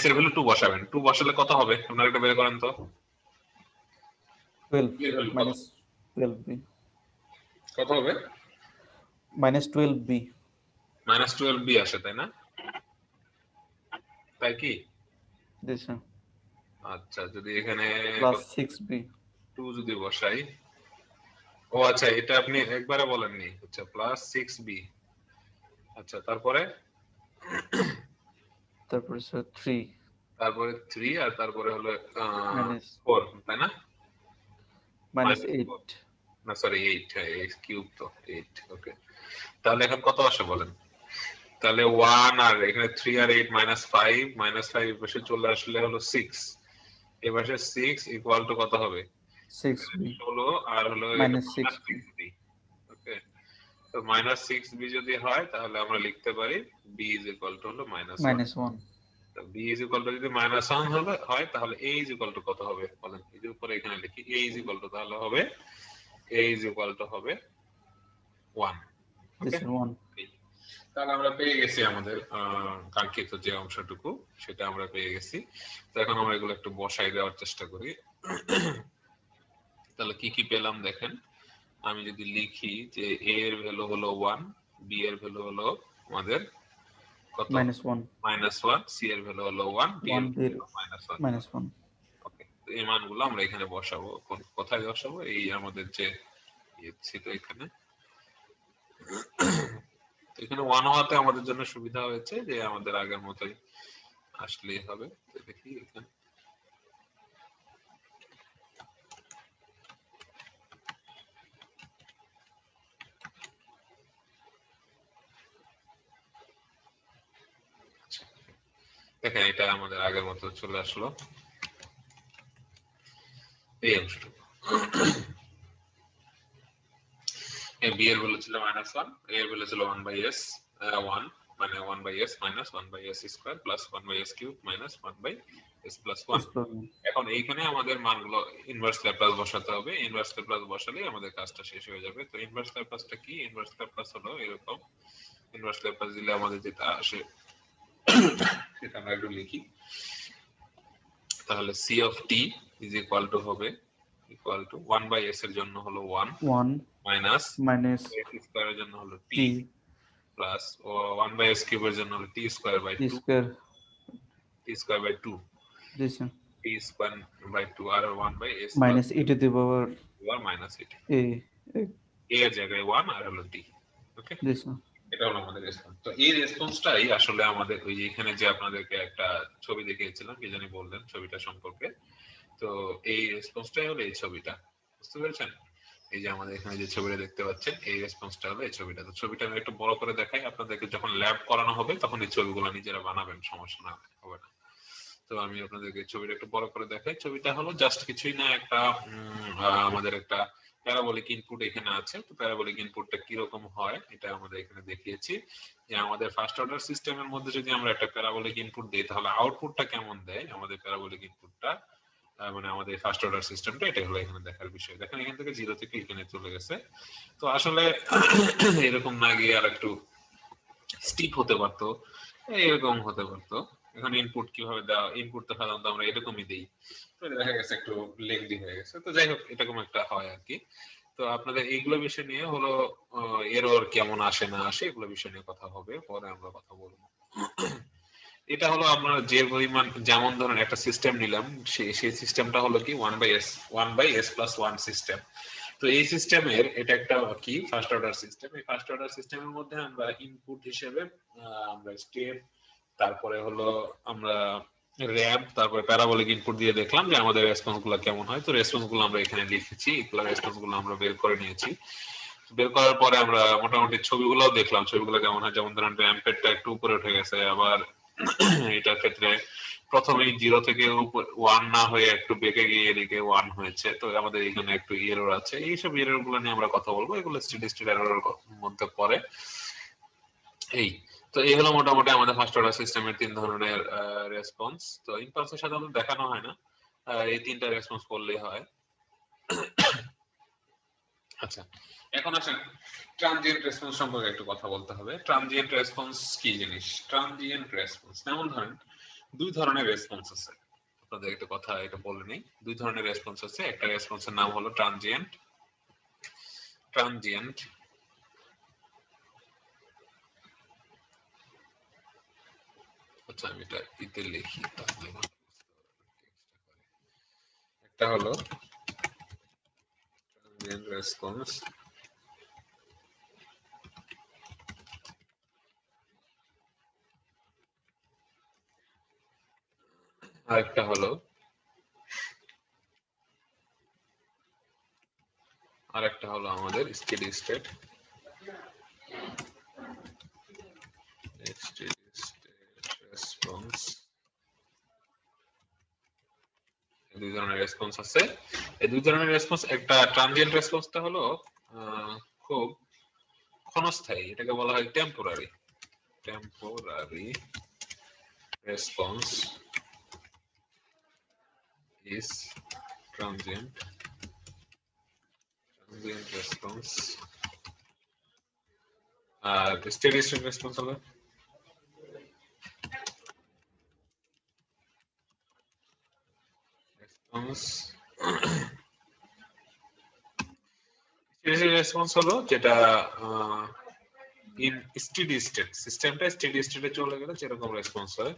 s এর ভ্যালু 2 বসাবেন, 2 বসালে কত হবে আপনারা একটা বের করেন তো। 12 মাইনাস 12 বি কত হবে? -12 বি -12 b আসে তাই না? তাই কি? দিছে আচ্ছা যদি এখানে +6 বি 2 যদি বসাই, ও আচ্ছা এটা আপনি একবারে বলেননি, আচ্ছা +6b, আচ্ছা তারপরে 3 তারপরে 3 আর তারপরে হলো মাইনাস 4 তাই না? -8 না সরি 8, হ্যাঁ 8 কিউব তো 8 ওকে। তাহলে এখন কত আসে বলেন? তাহলে 1 আর এখানে 3 আর 8 -5 এর পাশে চলে আসলে হলো 6, এর পাশে 6 ইকুয়াল টু কত হবে? 6 বি 16 আর হলো -6 বি ওকে। তো -6b যদি হয় তাহলে আমরা লিখতে পারি b is equal to হলো -1। তো b is equal to যদি -1 হয় তাহলে a is equal to কত হবে বলেন? এই যে উপরে এখানে লিখি a is equal to তাহলে হবে a is equal to হবে 1 ওকে। দিছে 1 তাহলে আমরা পেয়ে গেছি আমাদের কাঙ্ক্ষিত যে অংশটুকু, সেটা আমরা পেয়ে গেছি। তো এখন আমরা এগুলো একটু বসাই দেওয়ার চেষ্টা করি। তাহলে কি কি পেলাম দেখেন, আমি যদি লিখি যে a এর ভ্যালু হলো 1, b এর ভ্যালু হলো আমাদের কত -1, c এর ভ্যালু হলো 1, d এর ভ্যালু -1 ওকে। তো এই মানগুলো আমরা এখানে বসাবো, কোথায় বসাবো? এই আমাদের যে ছিল এখানে, এখানে 1 হওয়াতে আমাদের জন্য সুবিধা হয়েছে যে আমাদের আগের মতোই আসলেই হবে। তো দেখি এখানে দেখেন এটা আমাদের আগের মতো চলে আসলো এই অংশটুকু। b এর ভ্যালু ছিল -1, a এর ভ্যালু ছিল 1/s 1 মানে 1/s minus 1/s square plus 1/s cube minus 1/s plus 1। এখন এইখানে আমাদের মানগুলো ইনভার্স ল্যাপ্লাস বসাতে হবে, ইনভার্স ল্যাপ্লাস বসালেই আমাদের কাজটা শেষ হয়ে যাবে। তো ইনভার্স ল্যাপ্লাসটা কি? ইনভার্স ল্যাপ্লাস হলো এরকম, ইনভার্স ল্যাপ্লাস দিলে আমাদের যেটা আসে সেটা আমরা একটু লিখি। তাহলে c of t is equal to হবে equal to 1/s এর জন্য হলো 1 মাইনাস s স্কয়ারের জন্য হলো t প্লাস 1/s কিউবের জন্য হলো t square by 2 t square by 2 দিছে t স্কয়ার বাই 2 আর 1/s minus e to the power minus it a a এর জায়গায় 1 আর হলো t ওকে। দিছে এটা হলো আমাদের রেসপন্স। তো এই রেসপন্সটাই আসলে আমাদের ওই যে এখানে যে আপনাদেরকে একটা ছবি দেখিয়েছিলাম, কি জানি বললেন ছবিটা সম্পর্কে, তো এই রেসপন্সটাই হলো এই ছবিটা, বুঝতে পেরেছেন? এই যে আমাদের এখানে যে ছবিটা দেখতে পাচ্ছেন এই রেসপন্সটা হলো এই ছবিটা। তো ছবিটা আমি একটু বড় করে দেখাই আপনাদেরকে, যখন ল্যাব করানো হবে তখন এই ছবিগুলো নিজেরা বানাবেন, সমস্যা না হবে না। তো আমি আপনাদেরকে ছবিটা একটু বড় করে দেখাই। ছবিটা হলো জাস্ট কিছুই না, একটা আমাদের একটা প্যারাবোলিক ইনপুট এখানে আছে। তো প্যারাবোলিক ইনপুটটা কি রকম হয় এটা আমাদের এখানে দেখিয়েছি, যে আমাদের ফার্স্ট অর্ডার সিস্টেমের মধ্যে যদি আমরা একটা প্যারাবোলিক ইনপুট দেই তাহলে আউটপুটটা কেমন দেয় আমাদের প্যারাবোলিক ইনপুটটা। মানে আমাদের ফার্স্ট অর্ডার সিস্টেমটা, এটা হলো এখানে দেখার বিষয়। দেখেন এখান থেকে 0 থেকে এখানে চলে গেছে। তো আসলে এরকম না গিয়ে আর একটু স্টিপ হতে পারতো, এরকম হতে পারতো। এখন ইনপুট কিভাবে দেওয়া, ইনপুট তো সাধারণত আমরা এরকমই দিই, তো দেখা গেছে একটু লেংদি হয়ে গেছে। তো যাই হোক, এরকম একটা হয় আর কি। তো আপনাদের এইগুলো বিষয় নিয়ে হলো এরর কেমন আসে না আসে, এগুলো বিষয় নিয়ে কথা হবে, পরে আমরা কথা বলবো। এটা হলো আমরা যে পরিমাণ, যেমন ধরেন একটা সিস্টেম নিলাম, সেই সিস্টেমটা হলো কি 1/s+1 সিস্টেম। তো এই সিস্টেমের এটা একটা কি ফার্স্ট অর্ডার সিস্টেম। এই ফার্স্ট অর্ডার সিস্টেমের মধ্যে আমরা ইনপুট হিসেবে আমরা স্টেপ, তারপরে হলো আমরা র‍্যাম্প, তারপরে প্যারাবোলিক ইনপুট দিয়ে দেখলাম যে আমাদের রেসপন্স গুলো কেমন হয়। তো রেসপন্স গুলো আমরা এখানে লিখেছি, এগুলো রেসপন্স গুলো আমরা বের করে নিয়েছি। বের করার পরে আমরা মোটামুটি ছবিগুলোও দেখলাম, ছবিগুলো কেমন হয়। যেমন ধরেন র্যাম্পেরটা একটু উপরে উঠে গেছে, আবার এটার ক্ষেত্রে প্রথমে 0 থেকে 1 না হয়ে একটু বেঁকে গিয়ে এদিকে 1 হয়েছে। তো আমাদের এখানে একটু এরর আছে। এইসব এরর গুলো নিয়ে আমরা কথা বলবো, এগুলো স্টেডি স্টেট এররের মধ্যে পড়ে। এই তো এই হলো মোটামুটি আমাদের ফার্স্ট অর্ডার সিস্টেমের 3 ধরনের রেসপন্স। তো ইম্পালসে সাধারণত দেখানো হয় না, এই 3টা রেসপন্স করলেই হয়। আচ্ছা, এখন আসেন ট্রানজিয়েন্ট রেসপন্স সম্পর্কে একটু কথা বলতে হবে। ট্রানজিয়েন্ট রেসপন্স কি জিনিস? ট্রানজিয়েন্ট রেসপন্স যেমন ধরেন 2 ধরনের রেসপন্স আছে, আপনাদের একটা কথা এটা বলে নেই। 2 ধরনের রেসপন্স আছে। একটা রেসপন্সের নাম হলো ট্রানজিয়েন্ট। আচ্ছা, আমি এটা ইতে লিখি তাহলে ভালো। একটা হলো ট্রানজিয়েন্ট রেসপন্স, আরেকটা হলো আমাদের স্টেডি স্টেট রেসপন্স। 2 ধরনের রেসপন্স আছে। এই 2 ধরনের রেসপন্স, একটা ট্রানজিয়েন্ট রেসপন্সটা হলো খুব ক্ষণস্থায়ী, এটাকে বলা হয় temporary response is transient response. আর স্টেডি স্টেট রেসপন্স হলো যেটা ইন স্টেডি স্টেট, সিস্টেমটা স্টেডি স্টেটে চলে গেলে যেরকম রেসপন্স হয়।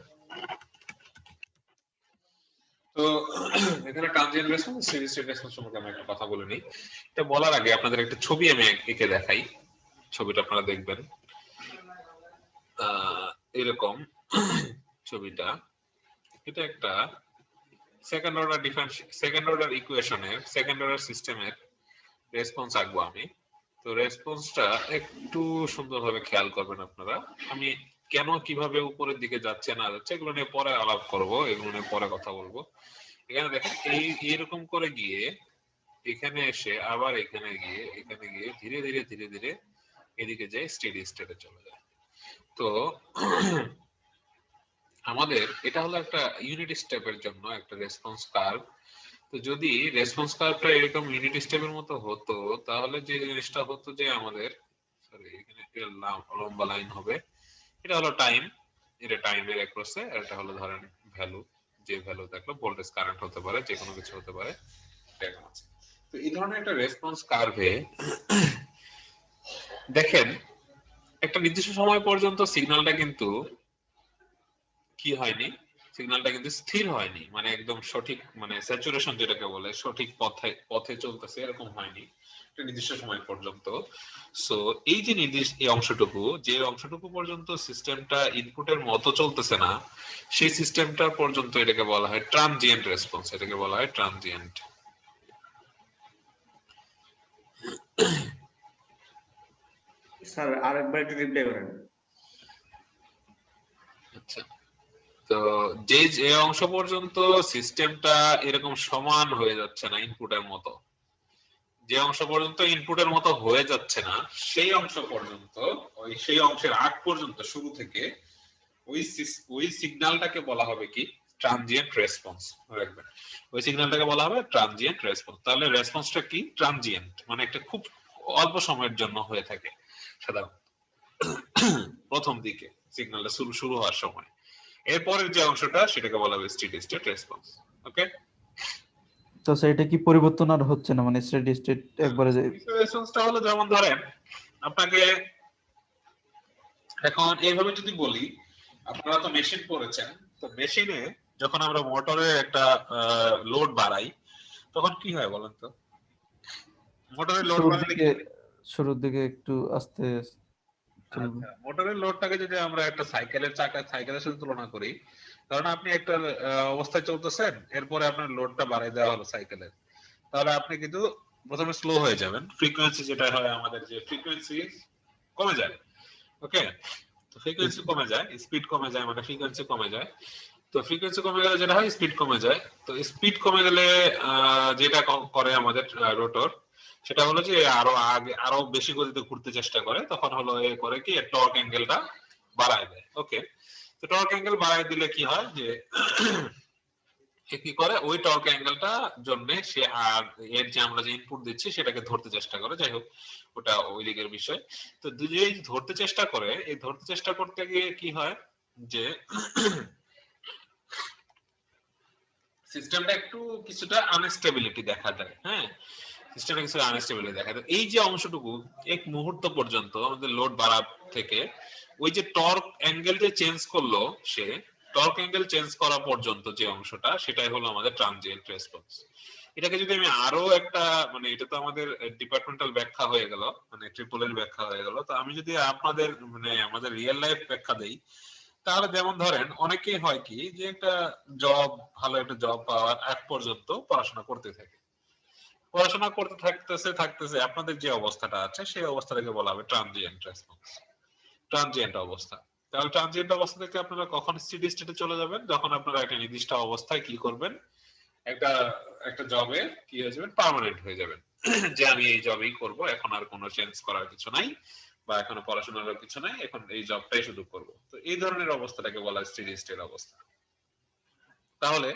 তো এখানে transient response, steady state response সম্পর্কে আমি একটা কথা বলে নিই। এটা বলার আগে আপনাদের একটা ছবি আমি এঁকে দেখাই, ছবিটা আপনারা দেখবেন এরকম। ছবিটা, এটা একটা সেকেন্ড অর্ডার ইকুয়েশনের, সেকেন্ড অর্ডার সিস্টেমের রেসপন্স আঁকবো আমি। তো রেসপন্সটা একটু সুন্দরভাবে খেয়াল করবেন আপনারা। আমি কেন কিভাবে উপরের দিকে যাচ্ছে না যাচ্ছে এগুলো নিয়ে পরে আলাপ করব, এগুলো নিয়ে পরে কথা বলবো। এখানে দেখেন এইরকম করে গিয়ে এখানে এসে আবার এখানে গিয়ে ধীরে ধীরে এদিকে যায়, স্টেডি স্টেটে চলে যায়। তো আমাদের এটা হলো একটা ইউনিট স্টেপের জন্য একটা রেসপন্স কার্ভ। তো যদি রেসপন্স কার্ভটা এরকম ইউনিট স্টেপের মতো হতো, তাহলে যে জিনিসটা হতো যে আমাদের, সরি এখানে একটা লম্বা লাইন হবে, এটা হলো টাইম, এটা টাইমের অ্যাক্রসে, আর এটা হলো ধরেন ভ্যালু, যে ভ্যালু দেখলো ভোল্টেজ কারেন্ট হতে পারে, যে কোনো কিছু হতে পারে। তো এই ধরনের একটা রেসপন্স কার্ভে দেখেন একটা নির্দিষ্ট সময় পর্যন্ত সিগন্যালটা কিন্তু কি হয়নি, সিগন্যালটা কিন্তু স্থির হয়নি, মানে একদম সঠিক, মানে স্যাচুরেশন যেটাকে বলে, সঠিক পথে চলতেছে এরকম হয়নি একটা নির্দিষ্ট সময় পর্যন্ত। সো এই যে এই অংশটুকু পর্যন্ত সিস্টেমটা ইনপুটের মতো চলতেছে না, সেই সিস্টেমটা পর্যন্ত এটাকে বলা হয় ট্রানজিয়েন্ট রেসপন্স, এটাকে বলা হয় ট্রানজিয়েন্ট। স্যার আরেকবার একটু রিপ্লাই করেন। আচ্ছা, তো যে অংশ পর্যন্ত সিস্টেমটা এরকম সমান হয়ে যাচ্ছে না ইনপুটের মতো, যে অংশ পর্যন্ত ইনপুটের মতো হয়ে যাচ্ছে না, সেই অংশ পর্যন্ত, সেই অংশের আগ পর্যন্ত শুরু থেকে ওই সিগন্যালটাকে বলা হবে কি ট্রানজিয়েন্ট রেসপন্স রাখবেন, ওই সিগন্যালটাকে বলা হবে ট্রানজিয়েন্ট রেসপন্স। তাহলে রেসপন্সটা কি? ট্রানজিয়েন্ট, মানে একটা খুব অল্প সময়ের জন্য হয়ে থাকে সাধারণত প্রথম দিকে সিগন্যালটা শুরু হওয়ার সময়। এরপরের যে অংশটা সেটাকে বলা হবে স্টেডি স্টেট রেসপন্স। ওকে, তো এটা কি পরিবর্তন আর হচ্ছে না, মানে স্টেডি স্টেট একবারে রেসপন্সটা হলো যেমন ধরেন আপনাকে এখন এইভাবে যদি বলি, আপনারা তো মেশিন পড়েছেন, তো মেশিনে যখন আমরা মোটরে একটা লোড বাড়াই তখন কি হয় বলেন তো? মোটরের লোড বাড়ালে কি হয়? শুরুর দিকে একটু আস্তে চলবে। আচ্ছা, মোটরের লোডটাকে যদি আমরা একটা সাইকেলের সাইকেলের সাথে তুলনা করি, কারণ আপনি একটা অবস্থায় চলতেছেন, এরপরে আপনার লোডটা বাড়াই দেওয়া হলো সাইকেলের, তাহলে আপনি কিন্তু প্রথমে স্লো হয়ে যাবেন, ফ্রিকোয়েন্সি যেটা হয় আমাদের যে ফ্রিকোয়েন্সি কমে যায়। ওকে, তো ফ্রিকোয়েন্সি কমে যায়, স্পিড কমে যায়, মানে ফ্রিকোয়েন্সি কমে যায়। তো ফ্রিকোয়েন্সি কমে গেলে যেটা হয় স্পিড কমে যায়। তো স্পিড কমে গেলে যেটা করে আমাদের রোটর, সেটা হলো যে আরো বেশি গতিতে ঘুরতে চেষ্টা করে, তখন হলো এ করে কি টর্ক অ্যাঙ্গেলটা বাড়ায় দেয়। ওকে, তো টর্ক অ্যাঙ্গেল বাড়ায় দিলে কি হয় যে কি করে ওই টর্ক অ্যাঙ্গেলটা জন্য সে আর এর যে আমরা যে ইনপুট দিচ্ছি সেটাকে ধরতে চেষ্টা করে। যাই হোক, ওটা ওই দিকের বিষয়। তো দুজেই ধরতে চেষ্টা করে, এই ধরতে চেষ্টা করতে গিয়ে কি হয় যে সিস্টেমটা একটু কিছুটা আনস্টেবিলিটি দেখা দেয়। হ্যাঁ, সিস্টেমে কিছু আনস্টেবিলিটি দেখা যায়। এই যে অংশটুকু এক মুহূর্ত পর্যন্ত আমাদের লোড বাড়া থেকে ওই যে টর্ক অ্যাঙ্গেল যে চেঞ্জ করলো, সে টর্ক অ্যাঙ্গেল চেঞ্জ করা পর্যন্ত যে অংশটা, সেটাই হলো আমাদের ট্রানজিয়েন্ট রেসপন্স। এটাকে যদি আমি আরো একটা, মানে এটা তো আমাদের ডিপার্টমেন্টাল ব্যাখ্যা হয়ে গেল, মানে ট্রিপল এর ব্যাখ্যা হয়ে গেল, তো আমি যদি আপনাদের মানে আমাদের রিয়েল লাইফ ব্যাখ্যা দেই, তাহলে যেমন ধরেন অনেকেই হয় কি যে একটা ভালো একটা জব পাওয়ার আগ পর্যন্ত পড়াশোনা করতে থাকে, পড়াশোনা করতে থাকতেছে আপনাদের যে অবস্থাটা আছে সেই অবস্থাটাকে বলা হবে ট্রানজিয়েন্ট রেসপন্স, ট্রানজিয়েন্ট অবস্থা। তাহলে ট্রানজিয়েন্ট অবস্থা থেকে আপনারা কখন স্টেডি স্টেটে চলে যাবেন? যখন আপনারা একটা নির্দিষ্ট অবস্থায় কি করবেন, একটা একটা জবে কি হয়ে যাবেন, পার্মানেন্ট হয়ে যাবেন যে আমি এই জবেই করব, এখন আর কোনো চেঞ্জ করার কিছু নাই, বা এখনো পড়াশোনার কিছু নাই, এখন এই জবটাই শুধু করব। তো এই ধরনের অবস্থাটাকে বলা হয় স্টেডি স্টেট অবস্থা। তাহলে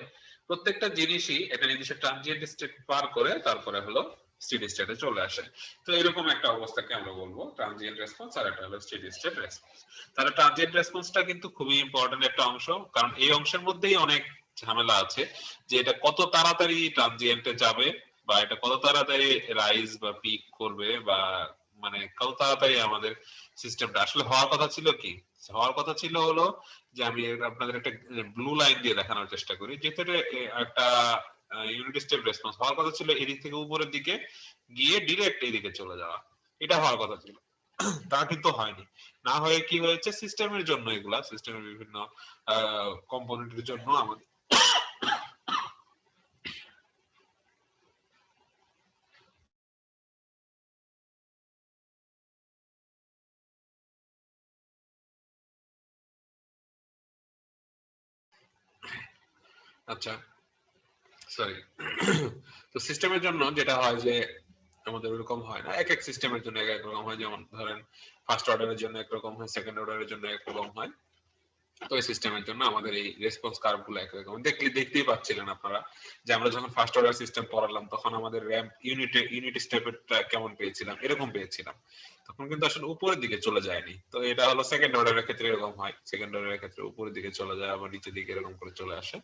প্রত্যেকটা জিনিসই একটা নির্দিষ্ট ট্রানজিয়েন্ট স্টেট পার করে তারপরে হলো স্টেডি স্টেটে চলে আসে। তো এরকম একটা অবস্থাকে আমরা বলবো ট্রানজিয়েন্ট রেসপন্স, আর একটা হলো স্টেডি স্টেট রেসপন্স। তাহলে ট্রানজিয়েন্ট রেসপন্সটা কিন্তু খুবই ইম্পর্টেন্ট একটা অংশ, কারণ এই অংশের মধ্যেই অনেক ঝামেলা আছে যে এটা কত তাড়াতাড়ি ট্রানজিয়েন্টে যাবে, বা এটা কত তাড়াতাড়ি রাইজ বা পিক করবে, বা মানে কত তাড়াতাড়ি আমাদের সিস্টেমটা আসলে হওয়ার কথা ছিল কি, হওয়ার কথা ছিল হলো যে আমি আপনাদের একটা ব্লু লাইন দিয়ে দেখানোর চেষ্টা করি, যেটা একটা ইউনিট স্টেপ রেসপন্স হওয়ার কথা ছিল এদিক থেকে উপরের দিকে গিয়ে ডিরেক্ট এদিকে চলে যাওয়া, এটা হওয়ার কথা ছিল। তা কিন্তু হয়নি। না হয়ে কি হয়েছে, সিস্টেমের জন্য, এগুলা সিস্টেমের বিভিন্ন কম্পোনেন্টের জন্য আমাদের আচ্ছা সরি তো সিস্টেমের জন্য যেটা হয় যে আমাদের ওরকম হয় না, এক এক সিস্টেমের জন্য এক এক রকম হয়। যেমন ধরেন ফার্স্ট অর্ডারের জন্য একরকম হয়, সেকেন্ড অর্ডারের জন্য একরকম হয়। তো এই সিস্টেমের জন্য আমাদের এই রেসপন্স কার্ভ গুলো একরকম দেখতেই পাচ্ছিলেন আপনারা যে আমরা যখন ফার্স্ট অর্ডার সিস্টেম পড়ালাম তখন আমাদের র্যাম্প ইউনিট স্টেপটা কেমন পেয়েছিলাম, এরকম পেয়েছিলাম, তখন কিন্তু আসলে উপরের দিকে চলে যায়নি। তো এটা হলো সেকেন্ড অর্ডারের ক্ষেত্রে এরকম হয়, সেকেন্ড অর্ডারের ক্ষেত্রে উপরের দিকে চলে যায়, আবার নিচের দিকে এরকম করে চলে আসে।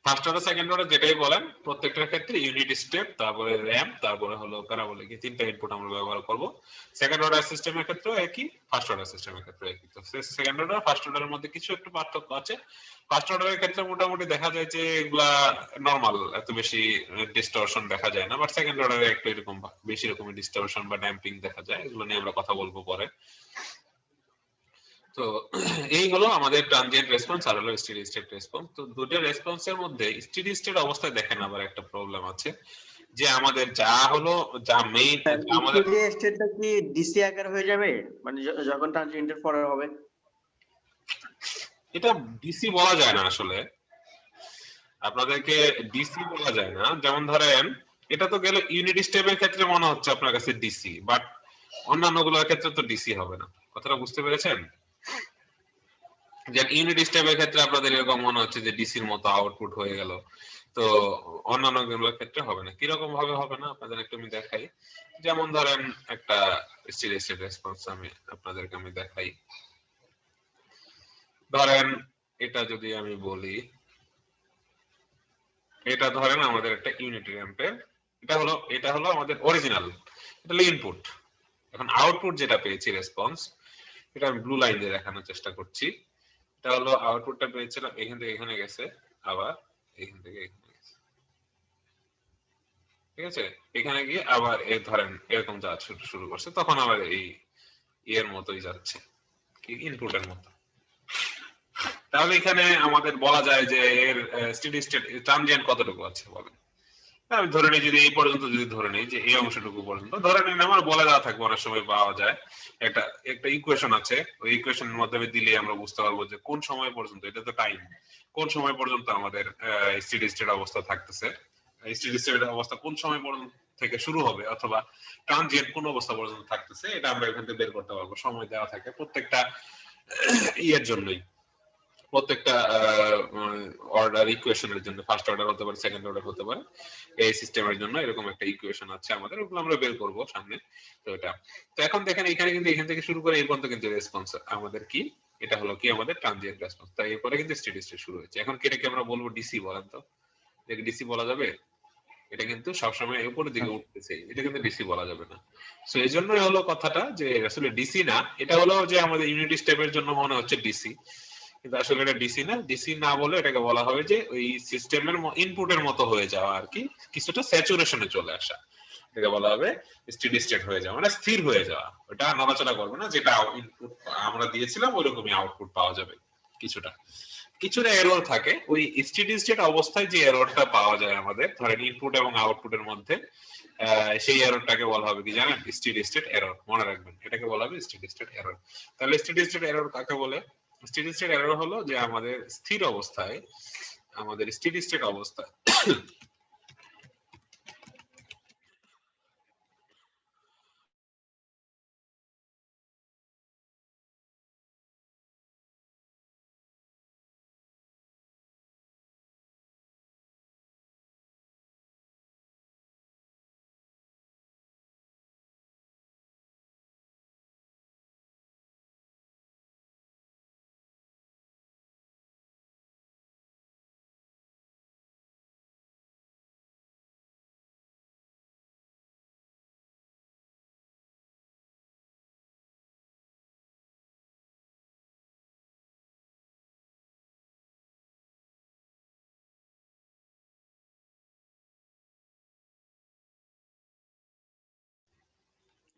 ফার্স্ট অর্ডার সেকেন্ড অর্ডার যেটাই বলেন, প্রত্যেকটার ক্ষেত্রে ইউনিট স্টেপ, তারপরে র্যাম্প, তারপরে হলো প্যারাবোলিক, এই তিনটা ইনপুট আমরা ব্যবহার করব। সেকেন্ড অর্ডার সিস্টেমের ক্ষেত্রেও একই, ফার্স্ট অর্ডার সিস্টেমের ক্ষেত্রে একই। তো সেকেন্ড অর্ডার ফার্স্ট অর্ডারের মধ্যে কিছু একটু পার্থক্য আছে। ফার্স্ট অর্ডারের ক্ষেত্রে মোটামুটি দেখা যায় যে এগুলা নরমাল, এত বেশি ডিস্টরশন দেখা যায় না, বাট সেকেন্ড অর্ডারে একটু এরকম বেশি রকমের ডিস্টরশন বা ড্যাম্পিং দেখা যায়, এগুলো নিয়ে আমরা কথা বলবো পরে। তো এই হলো আমাদের ট্রানজিয়েন্ট রেসপন্স আর হলো স্টেডি স্টেট রেসপন্স। তো দুটো রেসপন্সের মধ্যে স্টেডি স্টেট অবস্থায় দেখেন আবার একটা প্রবলেম আছে, যে আমাদের যা মেইন আমাদের স্টেডি স্টেটটা কি ডিসি আকার হয়ে যাবে, মানে যখন ট্রানজিয়েন্টের পরে হবে? এটা ডিসি বলা যায় না আসলে, আপনাদেরকে ডিসি বলা যায় না। যেমন ধরেন এটা তো গেল ইউনিট স্টেপের ক্ষেত্রে মনে হচ্ছে আপনার কাছে ডিসি, বাট অন্যান্য গুলোর ক্ষেত্রে তো ডিসি হবে না। কথাটা বুঝতে পেরেছেন? যে ইউনিট স্টেপের ক্ষেত্রে আপনাদের এরকম মনে হচ্ছে যে ডিসির মতো আউটপুট হয়ে গেল, তো অন্যান্য গুলোর ক্ষেত্রে হবে না। কিরকম ভাবে হবে না আপনাদের একটু আমি দেখাই। যেমন ধরেন একটা স্টেডি স্টেট রেসপন্স আপনাদেরকে আমি দেখাই। ধরেন এটা যদি আমি বলি, এটা ধরেন আমাদের একটা ইউনিটি র্যাম্পের, এটা হলো আমাদের অরিজিনাল, এটা হলো ইনপুট। এখন আউটপুট যেটা পেয়েছি রেসপন্স, এটা আমি ব্লু লাইন দিয়ে দেখানোর চেষ্টা করছি। এটা হলো আউটপুটটা পেয়েছিলাম এখান থেকে এখানে গেছে, আবার এখান থেকে এখানে গেছে, ঠিক আছে। এখানে গিয়ে আবার ধরেন এরকম যাওয়া শুরু করছে, তখন আবার এই এর মতোই যাচ্ছে, কি ইনপুটের মতো। তাহলে এখানে আমাদের বলা যায় যে এর স্টেডি স্টেট ট্রানজিয়েন্ট কতটুকু আছে বলেন। আমি ধরে নিই, যদি এই পর্যন্ত যদি ধরে নিই যে এই অংশটুকু পর্যন্ত ধরে নিন, আমার বলে দেওয়া থাকবে, অনেক সময় পাওয়া যায় একটা একটা ইকুয়েশন আছে, ওই ইকুয়েশনের মাধ্যমে দিলে আমরা বুঝতে পারবো যে কোন সময় পর্যন্ত, এটা তো টাইম, কোন সময় পর্যন্ত আমাদের স্টেডি স্টেট অবস্থা থাকতেছে, স্টেডি স্টেট অবস্থা কোন সময় পর্যন্ত থেকে শুরু হবে, অথবা ট্রানজিয়েন্ট কোন অবস্থা পর্যন্ত থাকতেছে, এটা আমরা এখান থেকে বের করতে পারবো। সময় দেওয়া থাকে প্রত্যেকটা ইয়ের জন্যই, প্রত্যেকটা অর্ডার ইকুয়েশনের জন্য, ফার্স্ট অর্ডার হতে পারে, সেকেন্ড অর্ডার হতে পারে, এই সিস্টেমের জন্য এরকম একটা ইকুয়েশন আছে আমাদের, ওগুলো আমরা বের করব সামনে। তো এটা, তো এখন দেখেন এখানে কিন্তু এখান থেকে শুরু করে এই পর্যন্ত কিন্তু রেসপন্স আমাদের কি, এটা হলো কি আমাদের ট্রানজিয়েন্ট রেসপন্স। তাই এরপরে কিন্তু স্টেডি স্টেট শুরু হয়েছে। এখন কি এটাকে আমরা বলবো ডিসি, বলেন তো, এটাকে ডিসি বলা যাবে? এটা কিন্তু সবসময় উপরের দিকে উঠতেছে, এটা কিন্তু ডিসি বলা যাবে না। সো এই জন্যই হলো কথাটা যে আসলে ডিসি না, এটা হলো যে আমাদের ইউনিট স্টেপের জন্য মনে হচ্ছে ডিসি, কিন্তু আসলে এটা ডিসি না। ডিসি না বলে এটাকে বলা হবে যে ওই সিস্টেমের ইনপুটের মতো হয়ে যাওয়া আর কি, কিছুটা স্যাচুরেশনে চলে আসা, এটাকে বলা হবে স্টেডি স্টেট হয়ে যাওয়া, মানে স্থির হয়ে যাওয়া। ওটা নড়াচড়া করবে না, যেটা ইনপুট আমরা দিয়েছিলাম ওইরকমই আউটপুট পাওয়া যাবে। কিছুটা কিছুটা এরর থাকে ওই স্টেডি স্টেট অবস্থায়, যে এররটা পাওয়া যায় আমাদের ধরেন ইনপুট এবং আউটপুটের মধ্যে, সেই এররটাকে বলা হবে কি জানেন, স্টেডি স্টেট এরর। মনে রাখবেন, এটাকে বলা হবে স্টেডি স্টেট এরর। তাহলে স্টেডি স্টেট এরর কাকে বলে? স্টেডি স্টেট এরর হলো যে আমাদের স্থির অবস্থায়, আমাদের স্টেডি স্টেট অবস্থায়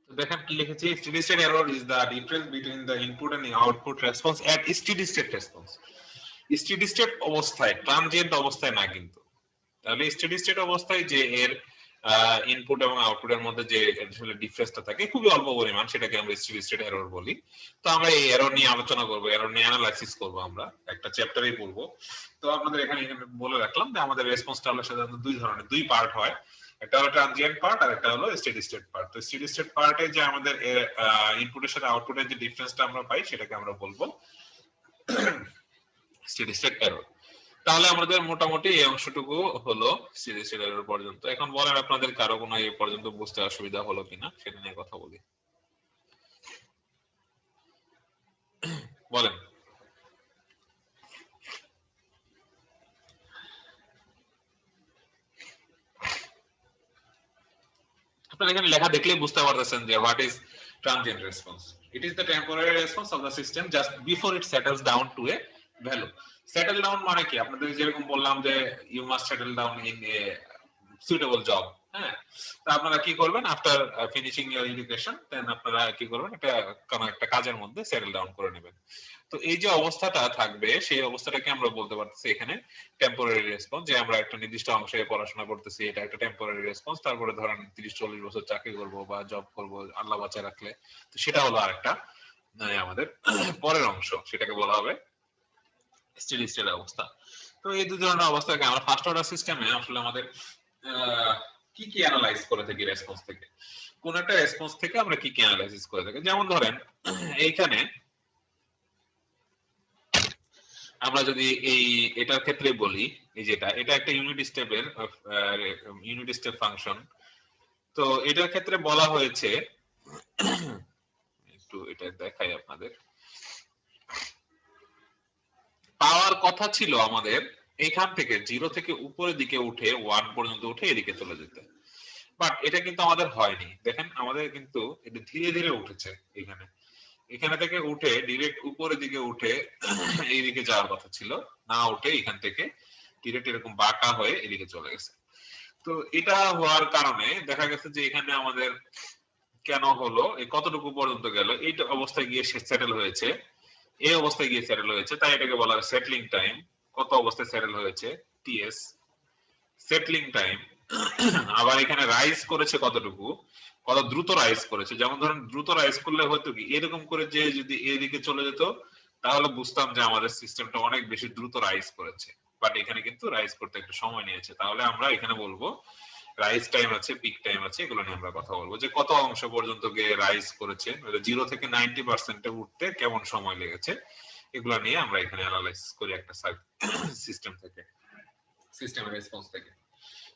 দেখেন কি লিখেছি, steady state error is the difference between the input and output response at steady state response. Steady state অবস্থায়, ট্রানজিয়েন্ট অবস্থায় না কিন্তু। তাহলে স্টেডি স্টেট অবস্থায় যে এর ইনপুট এবং আউটপুটের মধ্যে যে আসলে ডিফারেন্সটা থাকে খুবই অল্প পরিমাণ, সেটাকে আমরা স্টেডি স্টেট এরর বলি। তো আমরা এই এরর নিয়ে আলোচনা করব, এরর নিয়ে অ্যানালাইসিস করব, আমরা একটা চ্যাপ্টারেই পড়বো। তো আপনাদের এখানে বলে রাখলাম যে আমাদের রেসপন্সটা হলো সাধারণত দুই ধরনের, দুই পার্ট হয়, একটা হলো ট্রানজিয়েন্ট পার্ট আর একটা হলো স্টেডি স্টেট পার্ট। তো স্টেডি স্টেট পার্টে যে আমাদের ইনপুটের সাথে আউটপুটের যে ডিফারেন্সটা আমরা পাই সেটাকে আমরা বলবো স্টেডি স্টেট এরর। তাহলে আমাদের মোটামুটি এই অংশটুকু হলো স্টেডি স্টেট এরর পর্যন্ত। এখন বলেন আপনাদের কারো কোনো এই পর্যন্ত বুঝতে অসুবিধা হলো কিনা সেটা নিয়ে কথা বলি, বলেন। আপনারা এখানে লেখা দেখলেই বুঝতে পারতেছেন যে what is transient response. It is the temporary response of the system just before it settles down to a value. Settle down মানে কি, আপনাদের যেরকম বললাম যে you must settle down in a suitable job, হ্যাঁ। তো আপনারা কি করবেন, after finishing your education then আপনারা কি করবেন, কোনো একটা কাজের মধ্যে সেটেল ডাউন করে নেবেন। তো এই যে অবস্থাটা থাকবে সেই অবস্থাটাকে আমরা বলতে পারতেছি এখানে টেম্পোরারি রেসপন্স, যে আমরা একটা নির্দিষ্ট অংশে পড়াশোনা করতেছি, এটা একটা টেম্পোরারি রেসপন্স। তারপরে ধরেন 30-40 বছর চাকরি করব বা জব করব আল্লাহ বাঁচায় রাখলে, তো সেটা হলো আরেকটা আমাদের পরের অংশ, সেটাকে বলা হবে স্টেডি স্টেট অবস্থা। তো এই দুই ধরনের অবস্থাকে আমরা ফার্স্ট অর্ডার সিস্টেমে আসলে আমাদের কি কি অ্যানালাইজ করে থাকি রেসপন্স থেকে, কোন একটা রেসপন্স থেকে আমরা কি কি অ্যানালাইসিস করে থাকি। যেমন ধরেন এইখানে আমরা যদি এটার ক্ষেত্রে বলি, এই যেটা এটা একটা ইউনিট স্টেপ ফাংশন। তো এটার ক্ষেত্রে বলা হয়েছে, একটু এটা দেখাই আপনাদের, পাওয়ার কথা ছিল আমাদের এইখান থেকে 0 থেকে উপরের দিকে উঠে 1 পর্যন্ত উঠে এদিকে চলে যেতে, বাট এটা কিন্তু আমাদের হয়নি। দেখেন আমাদের কিন্তু এটা ধীরে ধীরে উঠেছে। এখানে থেকে উঠে ডিরেক্ট উপরের দিকে উঠে এইদিকে যাওয়ার কথা ছিল, না উঠে এখান থেকে ডিরেক্ট এরকম বাঁকা হয়ে এদিকে চলে গেছে। তো এটা হওয়ার কারণে দেখা গেছে যে এখানে আমাদের কেন হলো, এই কতটুকু পর্যন্ত গেল, এই অবস্থায় গিয়ে সেটেল হয়েছে, এই অবস্থায় গিয়ে সেটেল হয়েছে, তাই এটাকে বলা হয় সেটলিং টাইম। কত অবস্থায় সেটেল হয়েছে, টিএস সেটলিং টাইম। আবার এখানে রাইজ করেছে কতটুকু, কত দ্রুত রাইজ করেছে। যেমন ধরেন দ্রুত রাইজ করলে হয়তো কি এরকম করে যে যদি এদিকে চলে যেত তাহলে বুঝতাম যে আমাদের সিস্টেমটা অনেক বেশি দ্রুত রাইজ করেছে, বাট এখানে কিন্তু রাইজ করতে একটু সময় নিয়েছে। তাহলে আমরা এখানে বলবো রাইজ টাইম আছে, পিক টাইম আছে, এগুলো নিয়ে আমরা কথা বলবো যে কত অংশ পর্যন্ত গিয়ে রাইজ করেছে, 0 থেকে 90% উঠতে কেমন সময় লেগেছে, এগুলো নিয়ে আমরা এখানে অ্যানালাইসিস করি একটা সিস্টেম থেকে, সিস্টেমের রেসপন্স থেকে।